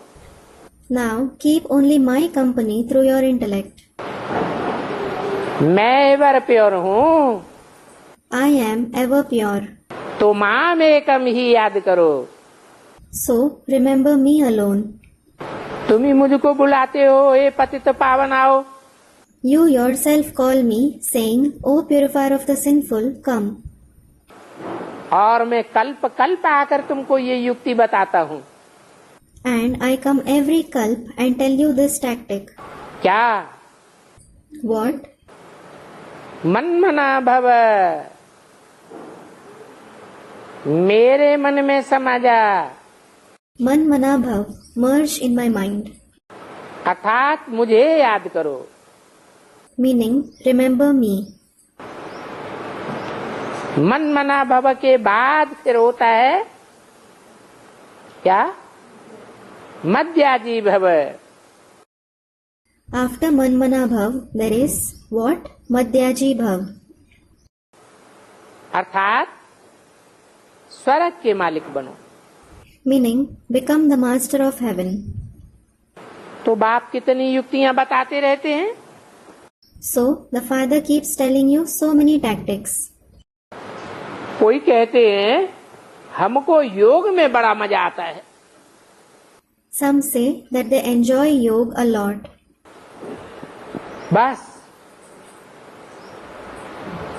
Now keep only my company through your intellect. मैं एवर प्योर हूँ, I am ever pure. तो माम एकम ही याद करो। So remember me alone. तुम ही मुझको बुलाते हो, हे पतित पावन आओ। You yourself call me, saying, O purifier of the sinful, come. और मैं कल्प कल्प आकर तुमको ये युक्ति बताता हूँ। And I come every kalp and tell you this tactic. क्या? What? मनमना भव, मेरे मन में समा जा। Man mana bhav, merge in my mind. अर्थात मुझे याद करो। Meaning, remember me. मन मना भव के बाद फिर होता है क्या? मध्याजी भव। After man mana bhav, there is what? Madhyaji bhav. अर्थात स्वर्ग के मालिक बनो। Meaning, become the master of heaven. तो बाप कितनी युक्तियां बताते रहते हैं। So, the Father keeps telling you so many tactics. कोई कहते हैं हमको योग में बड़ा मजा आता है। Some say that they enjoy yoga a lot. बस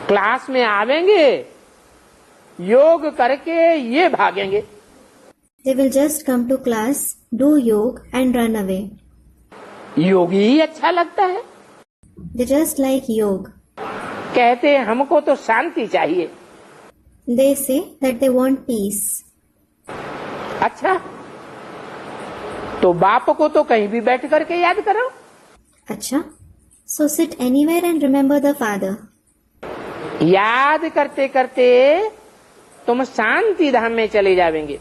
क्लास में आवेंगे, योग करके ये भागेंगे। They will just come to class, do yoga and run away. योगी ही अच्छा लगता है। They just like yoga. कहते हैं हमको तो शांति चाहिए। They say that they want peace. अच्छा, तो बाप को तो कहीं भी बैठ करके याद करो। Acha? So sit anywhere and remember the Father. याद करते करते तुम शांति धाम में चले जावेंगे।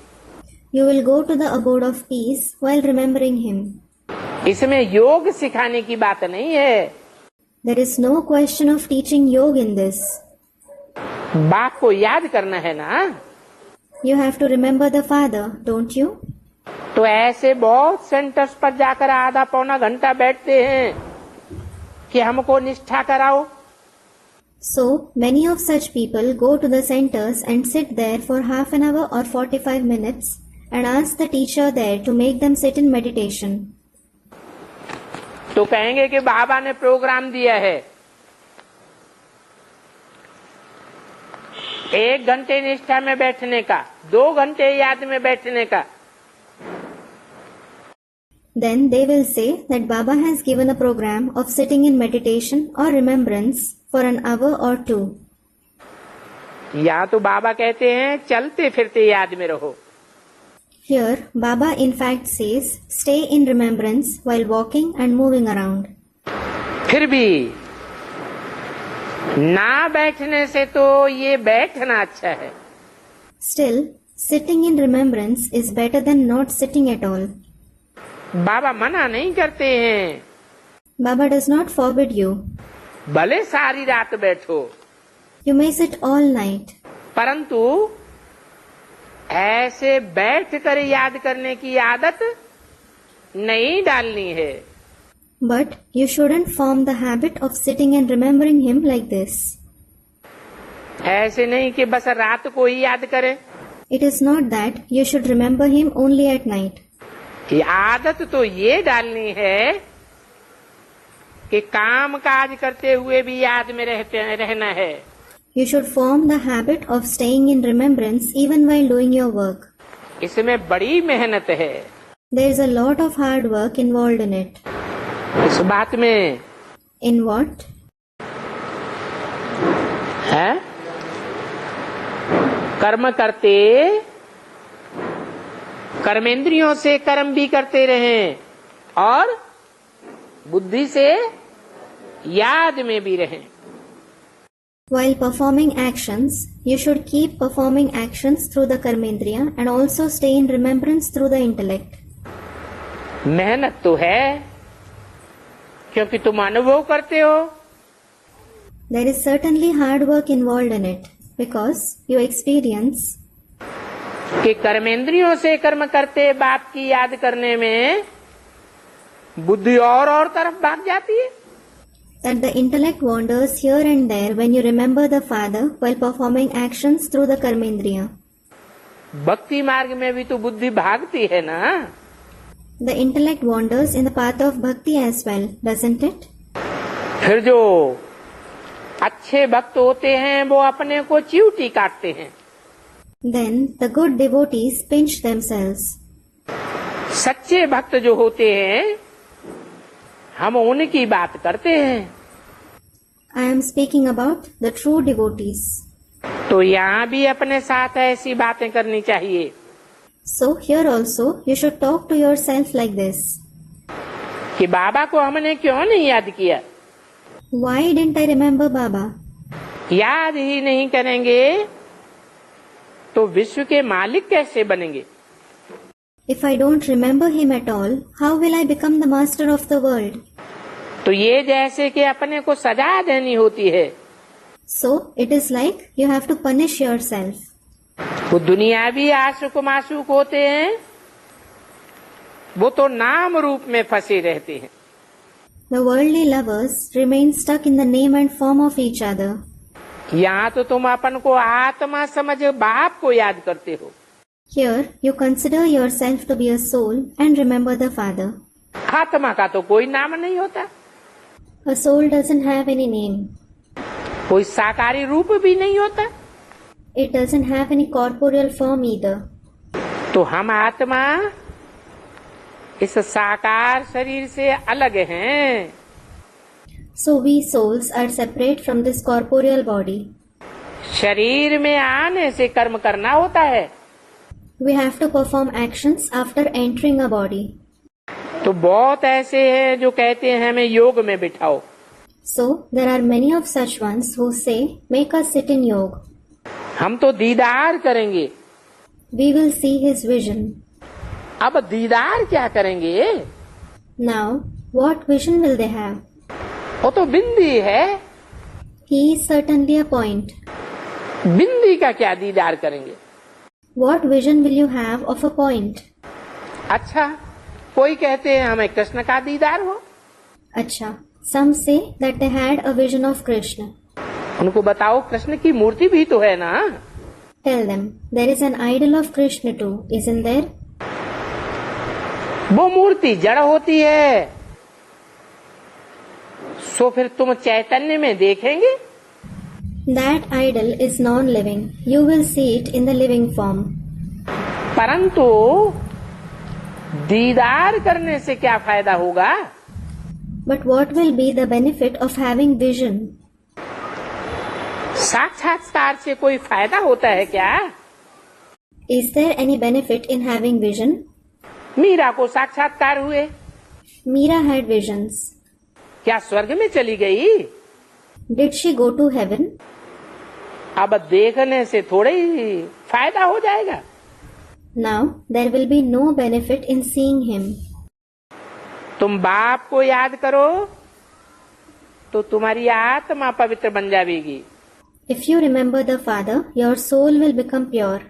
You will go to the abode of peace while remembering Him. इसमें योग सिखाने की बात नहीं है। There is no question of teaching yoga in this. बाप को याद करना है ना। You have to remember the Father, don't you? तो ऐसे बहुत सेंटर्स पर जाकर आधा पौना घंटा बैठते हैं कि हमको निष्ठा कराओ। So, many of such people go to the centers and sit there for half an hour or 45 minutes and ask the teacher there to make them sit in meditation. तो कहेंगे कि बाबा ने प्रोग्राम दिया है 1 घंटे निष्ठा में बैठने का, 2 घंटे याद में बैठने का। Then they will say that Baba has given a program of sitting in meditation or remembrance for an hour or 2. या तो बाबा कहते हैं चलते फिरते याद में रहो। Here, Baba in fact says, stay in remembrance while walking and moving around. फिर भी ना बैठने से तो ये बैठना अच्छा है। Still, sitting in remembrance is better than not sitting at all. बाबा मना नहीं करते हैं, Baba does not forbid you. भले सारी रात बैठो, You may sit all night. परंतु ऐसे बैठ कर याद करने की आदत नहीं डालनी है। But you shouldn't form the habit of sitting and remembering him like this. ऐसे नहीं कि बस रात को ही याद करें। It is not that you should remember him only at night. ये आदत तो ये डालनी है कि काम काज करते हुए भी याद में रहना है। You should form the habit of staying in remembrance even while doing your work. इसमें बड़ी मेहनत है। There is a lot of hard work involved in it. इस बात में In what? है कर्म करते कर्मेंद्रियों से कर्म भी करते रहें और बुद्धि से याद में भी रहें। While performing actions, you should keep performing actions through the karmendriya and also stay in remembrance through the intellect. मेहनत तो है क्योंकि तुम अनुभव करते हो। There is certainly hard work involved in it because you experience कि कर्मेंद्रियों से कर्म करते बाप की याद करने में बुद्धि और तरफ भाग जाती है। that the intellect wanders here and there when you remember the Father while performing actions through the karmendriya. भक्ति मार्ग में भी तो बुद्धि भागती है ना। The intellect wanders in the path of bhakti as well, doesn't it? फिर जो अच्छे भक्त होते हैं वो अपने को चिवटी काटते हैं। Then the good devotees pinch themselves. सच्चे भक्त जो होते हैं हम उनकी बात करते हैं। I am speaking about the true devotees. तो यहाँ भी अपने साथ ऐसी बातें करनी चाहिए। So here also you should talk to yourself like this. कि बाबा को हमने क्यों नहीं याद किया? Why didn't I remember Baba? याद ही नहीं करेंगे तो विश्व के मालिक कैसे बनेंगे? If I don't remember him at all, how will I become the master of the world? तो ये जैसे कि अपने को सजा देनी होती है। So it is like you have to punish yourself. वो दुनियावी आशुक माशुक होते हैं वो तो नाम रूप में फंसे रहते हैं। The worldly lovers remain stuck in the name and form of each other. यहाँ तो तुम अपन को आत्मा समझ बाप को याद करते हो। Here you consider yourself to be a soul and remember the Father. आत्मा का तो कोई नाम नहीं होता, A soul doesn't have any name. कोई साकारी रूप भी नहीं होता। It doesn't have any corporeal form either. तो हम आत्मा इस साकार शरीर से अलग हैं। So we souls are separate from this corporeal body. शरीर में आने से कर्म करना होता है। We have to perform actions after entering a body. तो बहुत ऐसे हैं जो कहते हैं हमें योग में बिठाओ। So there are many of such ones who say, make us sit in yoga. हम तो दीदार करेंगे। We will see his vision. अब दीदार क्या करेंगे? Now, what vision will they have? वो तो बिंदी है। He is certainly a point. बिंदी का क्या दीदार करेंगे? What vision will you have of a point? अच्छा, कोई कहते हैं हमें कृष्ण का दीदार हो। Acha, some say that they had a vision of Krishna. उनको बताओ कृष्ण की मूर्ति भी तो है ना। Tell them, there is an idol of Krishna too, isn't there? वो मूर्ति जड़ होती है, सो फिर तुम चैतन्य में देखेंगे। That idol is non-living. You will see it in the living form. परंतु दीदार करने से क्या फायदा होगा? But what will be the benefit of having vision? साक्षात्कार से कोई फायदा होता है क्या? Is there any benefit in having vision? Meera को साक्षात्कार हुए, Meera had visions. क्या स्वर्ग में चली गई? Did she go to heaven? अब देखने से थोड़े ही फायदा हो जाएगा। Now there will be no benefit in seeing him. तुम बाप को याद करो तो तुम्हारी आत्मा पवित्र बन जाएगी। If you remember the Father, your soul will become pure.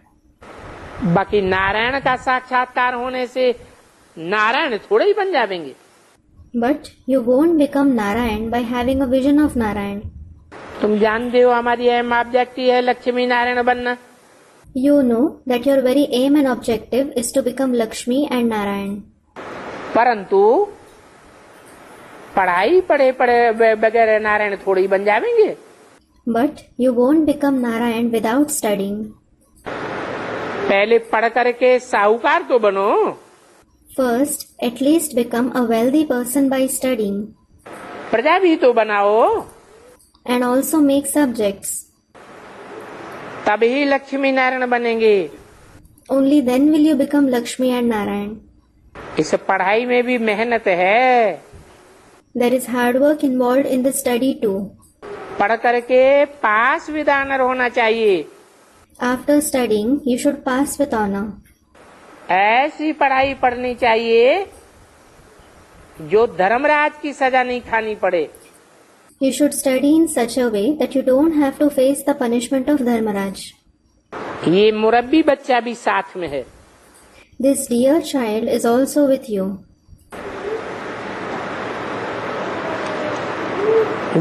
बाकी नारायण का साक्षात्कार होने से नारायण थोड़े ही बन जाएंगे। But you won't become Narayan by having a vision of Narayan. तुम जानते हो हमारी एम ऑब्जेक्टिव है लक्ष्मी नारायण बनना। You know that your very aim and objective is to become Lakshmi and Narayan. परंतु पढ़ाई पढ़े पढ़े बगैर नारायण थोड़ी ही बन जाएंगे। But you won't become Narayan without studying. पहले पढ़ करके साहूकार तो बनो। First, at least become a wealthy person by studying. प्रजा भी तो बनाओ। And also make subjects. तभी लक्ष्मी नारायण बनेंगे। Only then will you become Lakshmi and Narayan. इस पढ़ाई में भी मेहनत है। There is hard work involved in the study too. पढ़ करके पास विद ऑनर होना चाहिए। After studying, you should pass with honor. ऐसी पढ़ाई पढ़नी चाहिए जो धर्मराज की सजा नहीं खानी पड़े। You should study in such a way that you don't have to face the punishment of Dharmaraj. ये मुरब्बी बच्चा भी साथ में है। This dear child is also with you.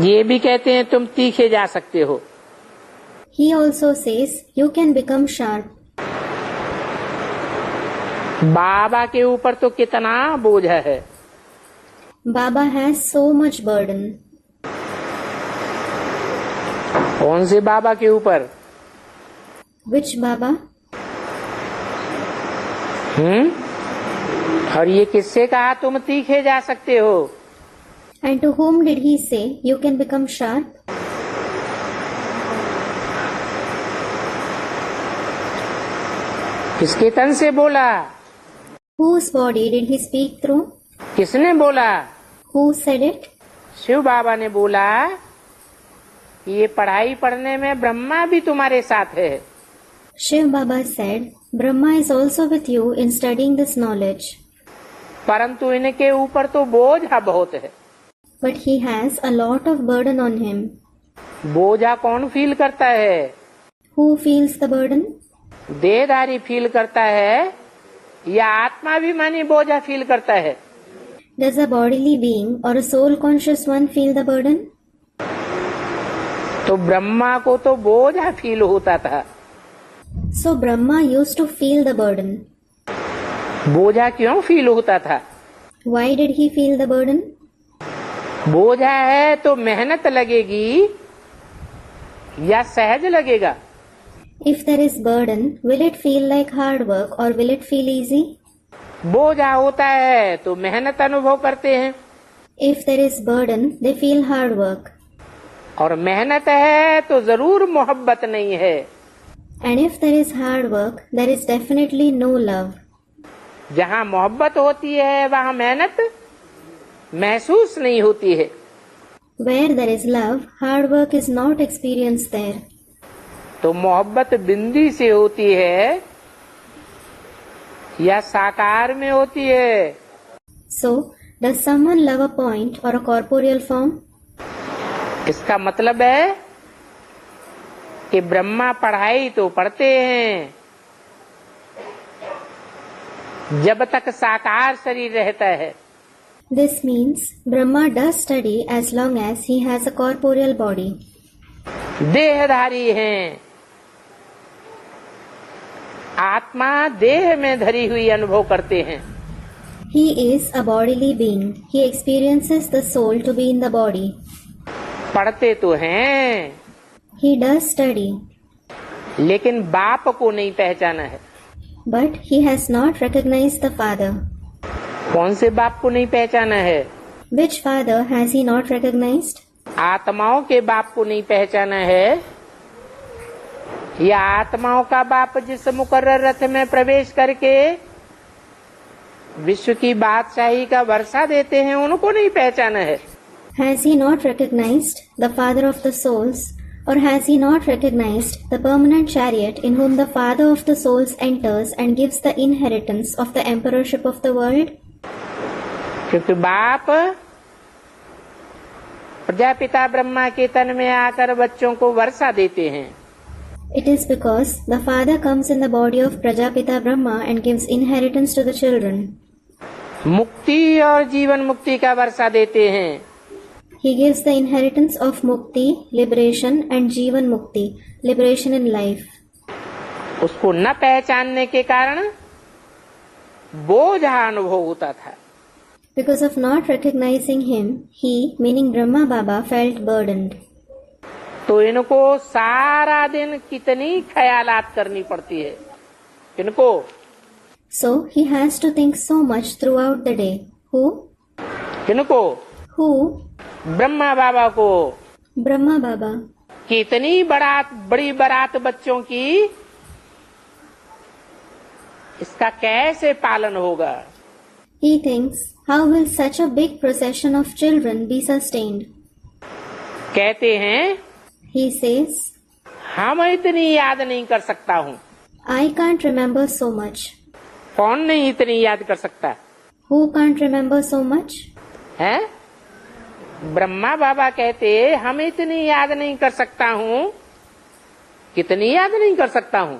ये भी कहते हैं तुम तीखे जा सकते हो। He also says you can become sharp. बाबा के ऊपर तो कितना बोझ है। Baba has so much burden. कौन से बाबा के ऊपर? Which Baba? और ये किससे कहा तुम तीखे जा सकते हो? And to whom did he say you can become sharp? किसके तन से बोला? Whose body did he speak through? किसने बोला? Who said it? शिव बाबा ने बोला ये पढ़ाई पढ़ने में ब्रह्मा भी तुम्हारे साथ है। Shiv Baba said, Brahma is also with you in studying this knowledge. परंतु इनके ऊपर तो बोझा बहुत है। But he has a lot of burden on him. बोझा कौन फील करता है? Who feels the burden? देहधारी फील करता है या आत्माभिमानी बोझा फील करता है? Does a bodily being or a soul conscious one feel the burden? तो ब्रह्मा को तो बोझा फील होता था। So Brahma used to feel the burden. बोझा क्यों फील होता था? Why did he feel the burden? बोझा है तो मेहनत लगेगी या सहज लगेगा? If there is burden, will it feel like hard work or will it feel easy? बोझा होता है तो मेहनत अनुभव करते हैं। If there is burden, they feel hard work. और मेहनत है तो जरूर मोहब्बत नहीं है। And if there is hard work, there is definitely no love. जहाँ मोहब्बत होती है वहाँ मेहनत महसूस नहीं होती है। Where there is love, hard work is not experienced there. तो मोहब्बत बिंदी से होती है या साकार में होती है? So, does someone love a point or a corporeal form? इसका मतलब है कि ब्रह्मा पढ़ाई तो पढ़ते हैं जब तक साकार शरीर रहता है। This means Brahma does study as long as he has a corporeal body. देहधारी हैं, आत्मा देह में धरी हुई अनुभव करते हैं। He is a bodily being. He experiences the soul to be in the body. पढ़ते तो हैं, He does study, लेकिन बाप को नहीं पहचाना है। but he has not recognized the Father. कौन से बाप को नहीं पहचाना है? Which Father has he not recognized? आत्माओं के बाप को नहीं पहचाना है, या आत्माओं का बाप जिस मुकर्रर रथ में प्रवेश करके विश्व की बादशाही का वर्षा देते हैं, उनको नहीं पहचाना है। Has he not recognized the Father of the souls, or has he not recognized the permanent chariot in whom the Father of the souls enters and gives the inheritance of the emperorship of the world? क्योंकि बाप प्रजापिता ब्रह्मा के तन में आकर बच्चों को वर्षा देते हैं। It is because the Father comes in the body of Prajapita Brahma and gives inheritance to the children. मुक्ति और जीवन मुक्ति का वर्षा देते हैं। He gives the inheritance of Mukti, liberation, and Jivan Mukti, liberation in life. उसको न पहचानने के कारण बोझा अनुभव होता था। Because of not recognizing him, he, meaning Brahma Baba, felt burdened. तो इनको सारा दिन कितनी ख्यालात करनी पड़ती है। इनको So he has to think so much throughout the day. Who? इनको Who? ब्रह्मा बाबा को Brahma Baba. कितनी बड़ी बारात बच्चों की, इसका कैसे पालन होगा। He thinks, how will such a big procession of children be sustained? कहते हैं, He says, हम इतनी याद नहीं कर सकता हूँ। I can't remember so much. कौन नहीं इतनी याद कर सकता Who can't remember so much? है? ब्रह्मा बाबा कहते, हम इतनी याद नहीं कर सकता हूँ। कितनी याद नहीं कर सकता हूँ?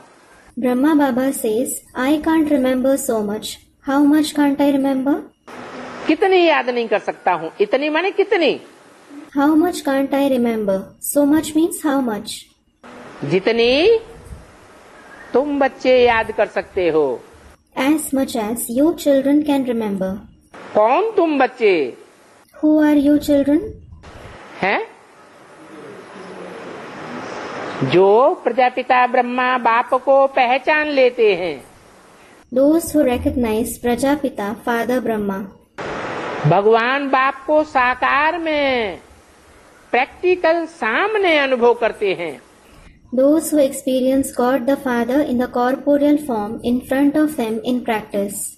Brahma Baba says, I can't remember so much. How much can't I remember? कितनी याद नहीं कर सकता हूँ? इतनी माने कितनी? How much can't I remember? So much means how much? जितनी तुम बच्चे याद कर सकते हो। As much as you children can remember. कौन तुम बच्चे? Who are you children? हैं? जो प्रजापिता ब्रह्मा बाप को पहचान लेते हैं। Those who recognize Prajapita, Father Brahma. भगवान बाप को साकार में प्रैक्टिकल सामने अनुभव करते हैं। Those who experience God the Father in the corporeal form in front of them in practice.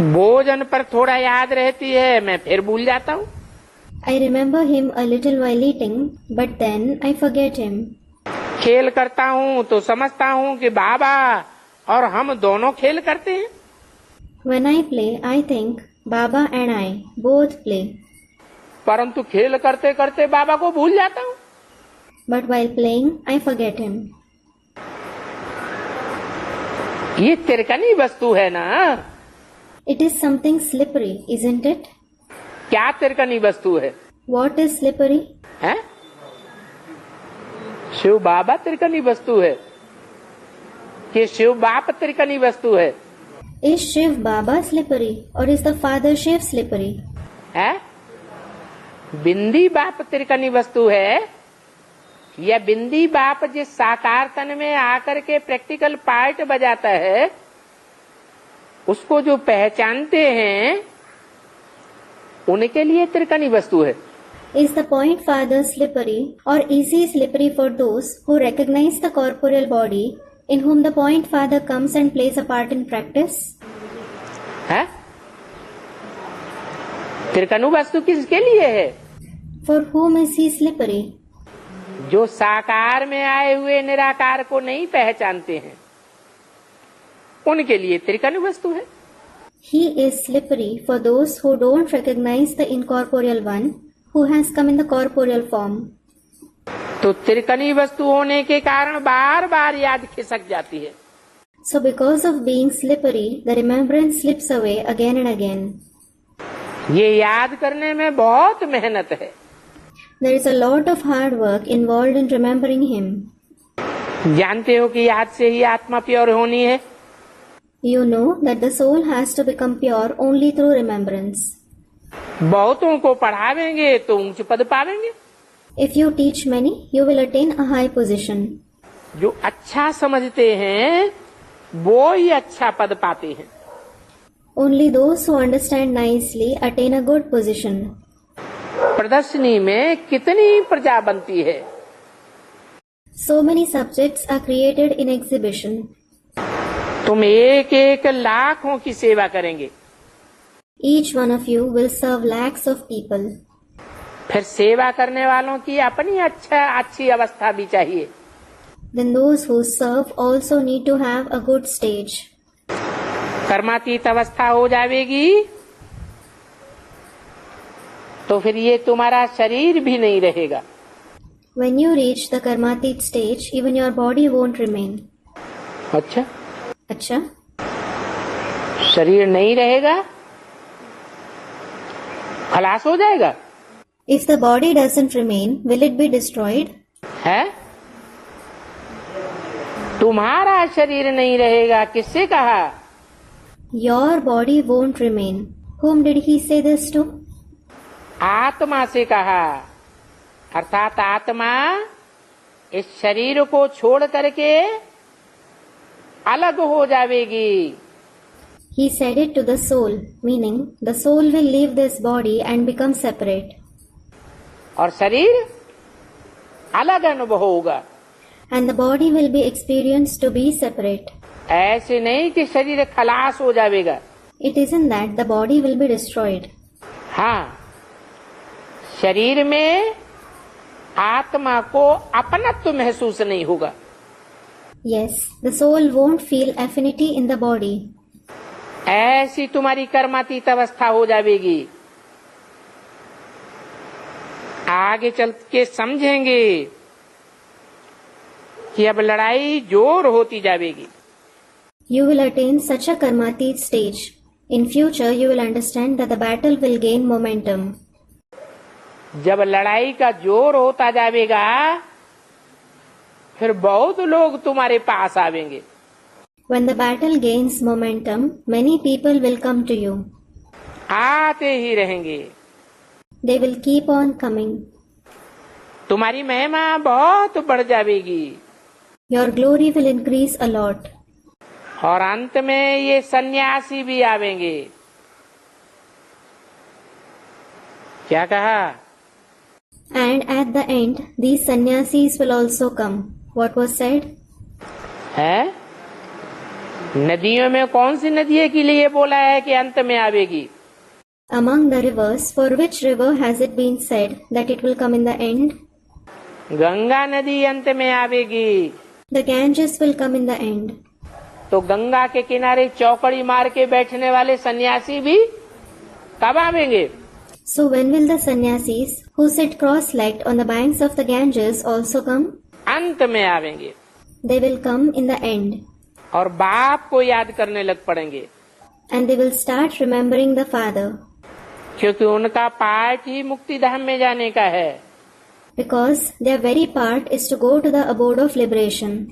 भोजन पर थोड़ा याद रहती है, मैं फिर भूल जाता हूँ। I remember him a little while eating, but then I forget him. खेल करता हूँ तो समझता हूँ कि बाबा और हम दोनों खेल करते हैं। When I play, I think Baba and I both play. परंतु खेल करते करते बाबा को भूल जाता हूँ। But while playing, I forget him. ये तिरकनी वस्तु है ना। It is something slippery, isn't it? क्या तिरकनी वस्तु है? What is slippery? हैं? शिव बाबा तिरकनी वस्तु है कि शिव बाप तिरकनी वस्तु है? Is Shiv Baba slippery or is the Father Shiv slippery? है? बिंदी बाप तिरकनी वस्तु है या बिंदी बाप जिस साकार तन में आकर के प्रैक्टिकल पार्ट बजाता है, उसको जो पहचानते हैं, उनके लिए तिरकनी वस्तु है। Is the point Father slippery or is he slippery for those who recognize the corporeal body in whom the point Father comes and plays a part in practice? है? तिरकनु वस्तु किसके लिए है? For whom is he slippery? जो साकार में आए हुए निराकार को नहीं पहचानते हैं, उनके लिए तिरकनु वस्तु है। He is slippery for those who don't recognize the incorporeal one who has come in the corporeal form. तो तिरकनी वस्तु होने के कारण बार बार याद खिसक जाती है। So because of being slippery, the remembrance slips away again and again. ये याद करने में बहुत मेहनत है। There is a lot of hard work involved in remembering him. जानते हो कि याद से ही आत्मा प्योर होनी है। You know that the soul has to become pure only through remembrance. बहुतों को पढ़ावेंगे तो ऊंच पद पावेंगे। If you teach many, you will attain a high position. जो अच्छा समझते हैं वो ही अच्छा पद पाते हैं। Only those who understand nicely attain a good position. प्रदर्शनी में कितनी प्रजा बनती है। So many subjects are created in exhibition. तुम एक एक लाखों की सेवा करेंगे। Each one of you will serve lakhs of people. फिर सेवा करने वालों की अपनी अच्छी अवस्था भी चाहिए। Then those who serve also need to have a good stage. कर्मातीत अवस्था हो जाएगी तो फिर ये तुम्हारा शरीर भी नहीं रहेगा। When you reach the karmatit stage, even your body won't remain. अच्छा, Acha? शरीर नहीं रहेगा, खलास हो जाएगा। If the body doesn't remain, will it be destroyed? है? तुम्हारा शरीर नहीं रहेगा, किससे कहा? Your body won't remain. Whom did he say this to? आत्मा से कहा, अर्थात आत्मा इस शरीर को छोड़ करके अलग हो जाएगी। He said it to the soul, meaning the soul will leave this body and become separate. और शरीर अलग अनुभव होगा। And the body will be experienced to be separate. ऐसे नहीं कि शरीर खलास हो जाएगा। It isn't that the body will be destroyed. हाँ, शरीर में आत्मा को अपनत्व महसूस नहीं होगा। Yes, the soul won't feel affinity in the body. ऐसी तुम्हारी कर्मातीत अवस्था हो जाएगी। आगे चल के समझेंगे कि अब लड़ाई जोर होती जाएगी। You will attain such a karmatit stage. In future, you will understand that the battle will gain momentum. जब लड़ाई का जोर होता जाएगा फिर बहुत लोग तुम्हारे पास आवेंगे। When the battle gains momentum, many people will come to you. आते ही रहेंगे। They will keep on coming. तुम्हारी महिमा बहुत बढ़ जाएगी। Your glory will increase a lot. और अंत में ये सन्यासी भी आवेंगे। क्या कहा? And at the end, these sannyasis will also come. What was said? है? नदियों में कौन सी नदी के लिए बोला है कि अंत में आवेगी? Among the rivers, for which river has it been said that it will come in the end? Ganga नदी अंत में आवेगी। The Ganges will come in the end. तो गंगा के किनारे चौकड़ी मार के बैठने वाले सन्यासी भी कब आवेंगे? So when will the sannyasis who sit cross-legged on the banks of the Ganges also come? अंत में आवेंगे। They will come in the end. और बाप को याद करने लग पड़ेंगे। And they will start remembering the Father. क्योंकि उनका पार्ट ही मुक्ति धाम में जाने का है। Because their very part is to go to the abode of liberation.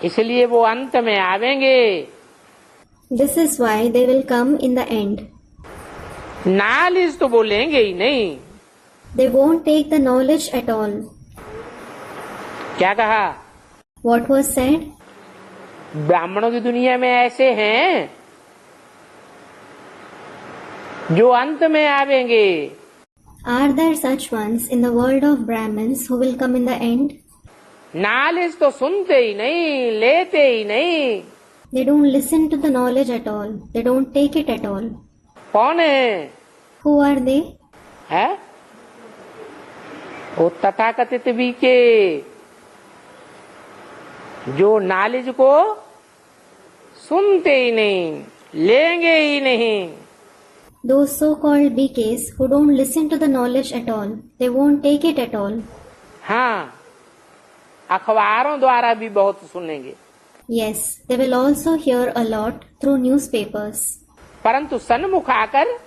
इसलिए वो अंत में आवेंगे। This is why they will come in the end. Knowledge तो बोलेंगे ही नहीं। They won't take the knowledge at all. क्या कहा? What was said? ब्राह्मणों की दुनिया में ऐसे हैं जो अंत में आवेंगे। Are there such ones in the world of Brahmins who will come in the end? Knowledge तो सुनते ही नहीं, लेते ही नहीं। They don't listen to the knowledge at all. They don't take it at all. कौन है? Who are they? है? वो तथाकथित भी के जो नॉलेज को सुनते ही नहीं, लेंगे ही नहीं। Those so-called BKs who don't listen to the knowledge at all. They won't take it at all. हाँ, अखबारों द्वारा भी बहुत सुनेंगे। Yes, they will also hear a lot through newspapers. परंतु सन्मुख आकर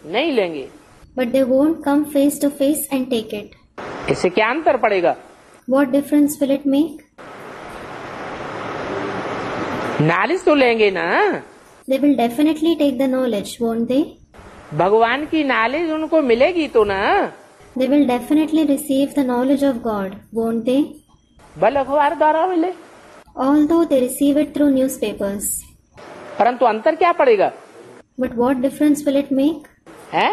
नहीं लेंगे। But they won't come face to face and take it. इससे क्या अंतर पड़ेगा? What difference will it make? Knowledge तो लेंगे ना, They will definitely take the knowledge, won't they? भगवान की नॉलेज उनको मिलेगी तो ना, They will definitely receive the knowledge of God, won't they? भले अखबार द्वारा मिले, Although they receive it through newspapers. परंतु अंतर क्या पड़ेगा? But what difference will it make? है?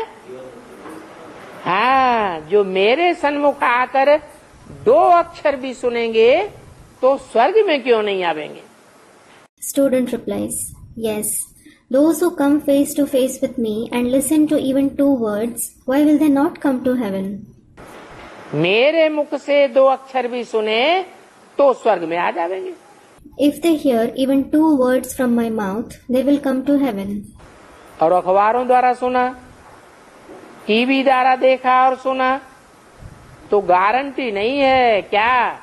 हाँ, जो मेरे सन्मुख आकर 2 अक्षर भी सुनेंगे तो स्वर्ग में क्यों नहीं आवेंगे? Student replies, yes. Those who come face to face with me and listen to even 2 words, why will they not come to heaven? मेरे मुख से 2 अक्षर भी सुने तो स्वर्ग में आ जाएंगे। If they hear even 2 words from my mouth, they will come to heaven. और अखबारों द्वारा सुना, टीवी द्वारा देखा और सुना तो गारंटी नहीं है क्या?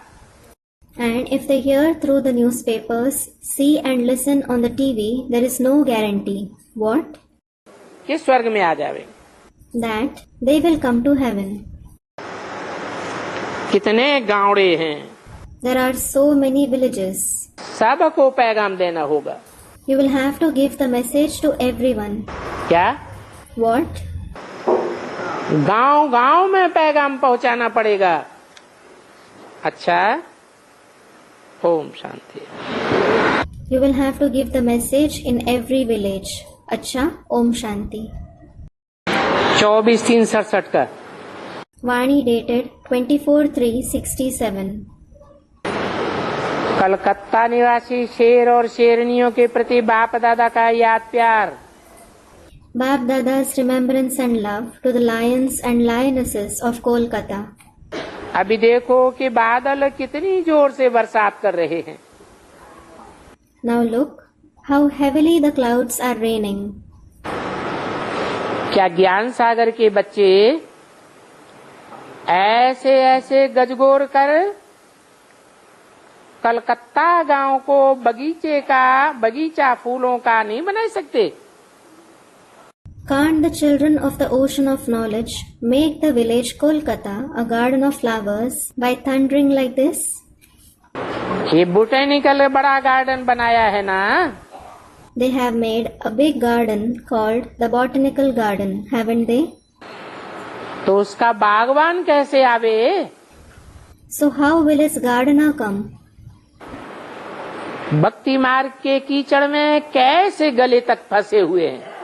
And if they hear through the newspapers, see and listen on the TV, there is no guarantee. What? कि स्वर्ग में आ जाएंगे। That they will come to heaven. कितने गाँवड़े हैं, There are so many villages. सबको पैगाम देना होगा। You will have to give the message to everyone. क्या? What? गांव गांव में पैगाम पहुंचाना पड़ेगा। अच्छा, Om Shanti. You will have to give the message in every village. अच्छा, Om Shanti. 24/3/67 का वाणी dated 24/3/67. कलकत्ता निवासी शेर और शेरनियों के प्रति बाप दादा का याद प्यार। Bap Dada's remembrance and love to the lions and lionesses of Kolkata. अभी देखो कि बादल कितनी जोर से बरसात कर रहे हैं। Now look how heavily the clouds are raining. क्या ज्ञान सागर के बच्चे ऐसे ऐसे गजगोर कर कलकत्ता गांव को बगीचा फूलों का नहीं बना सकते? Can't the children of the ocean of knowledge make the village Kolkata a garden of flowers by thundering like this? ये बोटेनिकल बड़ा गार्डन बनाया है ना, They have made a big garden called the Botanical Garden, haven't they? तो उसका बागवान कैसे आवे? So how will its gardener come? भक्ति मार्ग के कीचड़ में कैसे गले तक फंसे हुए हैं?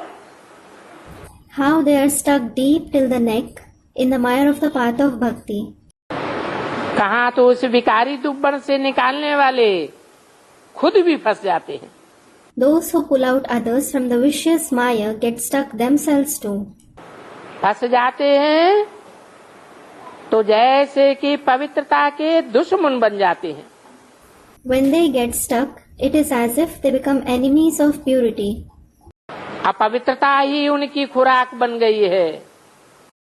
How they are stuck deep till the neck in the mire of the path of bhakti. कहाँ तो उस विकारी दुब्बन से निकालने वाले खुद भी फंस जाते हैं। Those who pull out others from the vicious mire get stuck themselves too. फंस जाते हैं तो जैसे कि पवित्रता के दुश्मन बन जाते हैं। When they get stuck, it is as if they become enemies of purity. अपवित्रता ही उनकी खुराक बन गई है।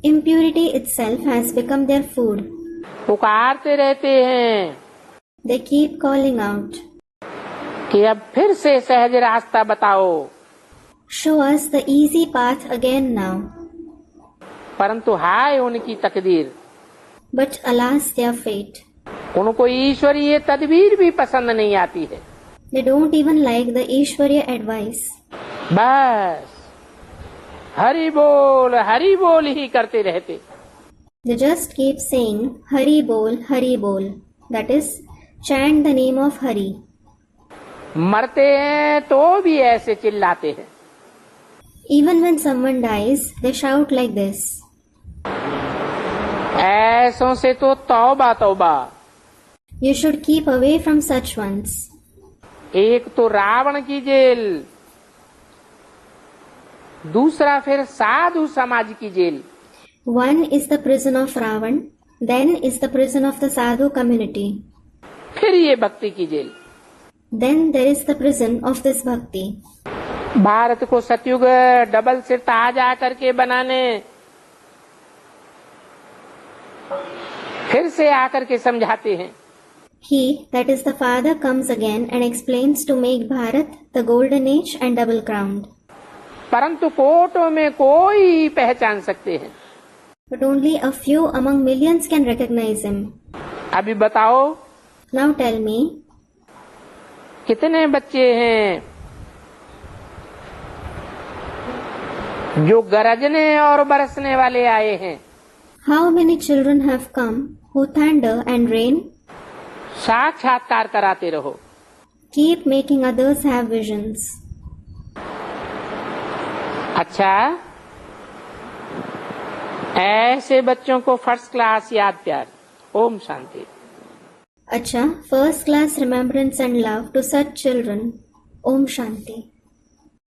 Impurity itself has become their food. पुकारते रहते हैं They keep calling out, कि अब फिर से सहज रास्ता बताओ, show us the easy path again now. परंतु हाय उनकी तकदीर, But alas their fate. उनको ईश्वरीय तदबीर भी पसंद नहीं आती है। They don't even like the Ishwarya advice. बस हरि बोल ही करते रहते। They just keep saying Hari Bol, that is, chant the name of Hari. मरते हैं तो भी ऐसे चिल्लाते हैं। Even when someone dies, they shout like this. ऐसों से तो तौबा तौबा। You should keep away from such ones. एक तो रावण की जेल, दूसरा फिर साधु समाज की jail. One is the prison of Ravan, then is the prison of the Sadhu community. फिर ये भक्ति की जेल। Then there is the prison of this bhakti. Bharat को सतयुग डबल सिर ताज आकर के बनाने फिर से आकर के समझाते हैं। He, that is the Father, comes again and explains to make Bharat the golden age and double crowned. परंतु कोटों में कोई पहचान सकते हैं, But only a few among millions can recognize him. अभी बताओ Now tell me, कितने बच्चे हैं जो गरजने और बरसने वाले आए हैं? How many children have come who thunder and rain? साक्षात्कार कराते रहो। Keep making others have visions. अच्छा, ऐसे बच्चों को फर्स्ट क्लास याद प्यार। Om Shanti. Acha, first class remembrance and love to such children. Om Shanti.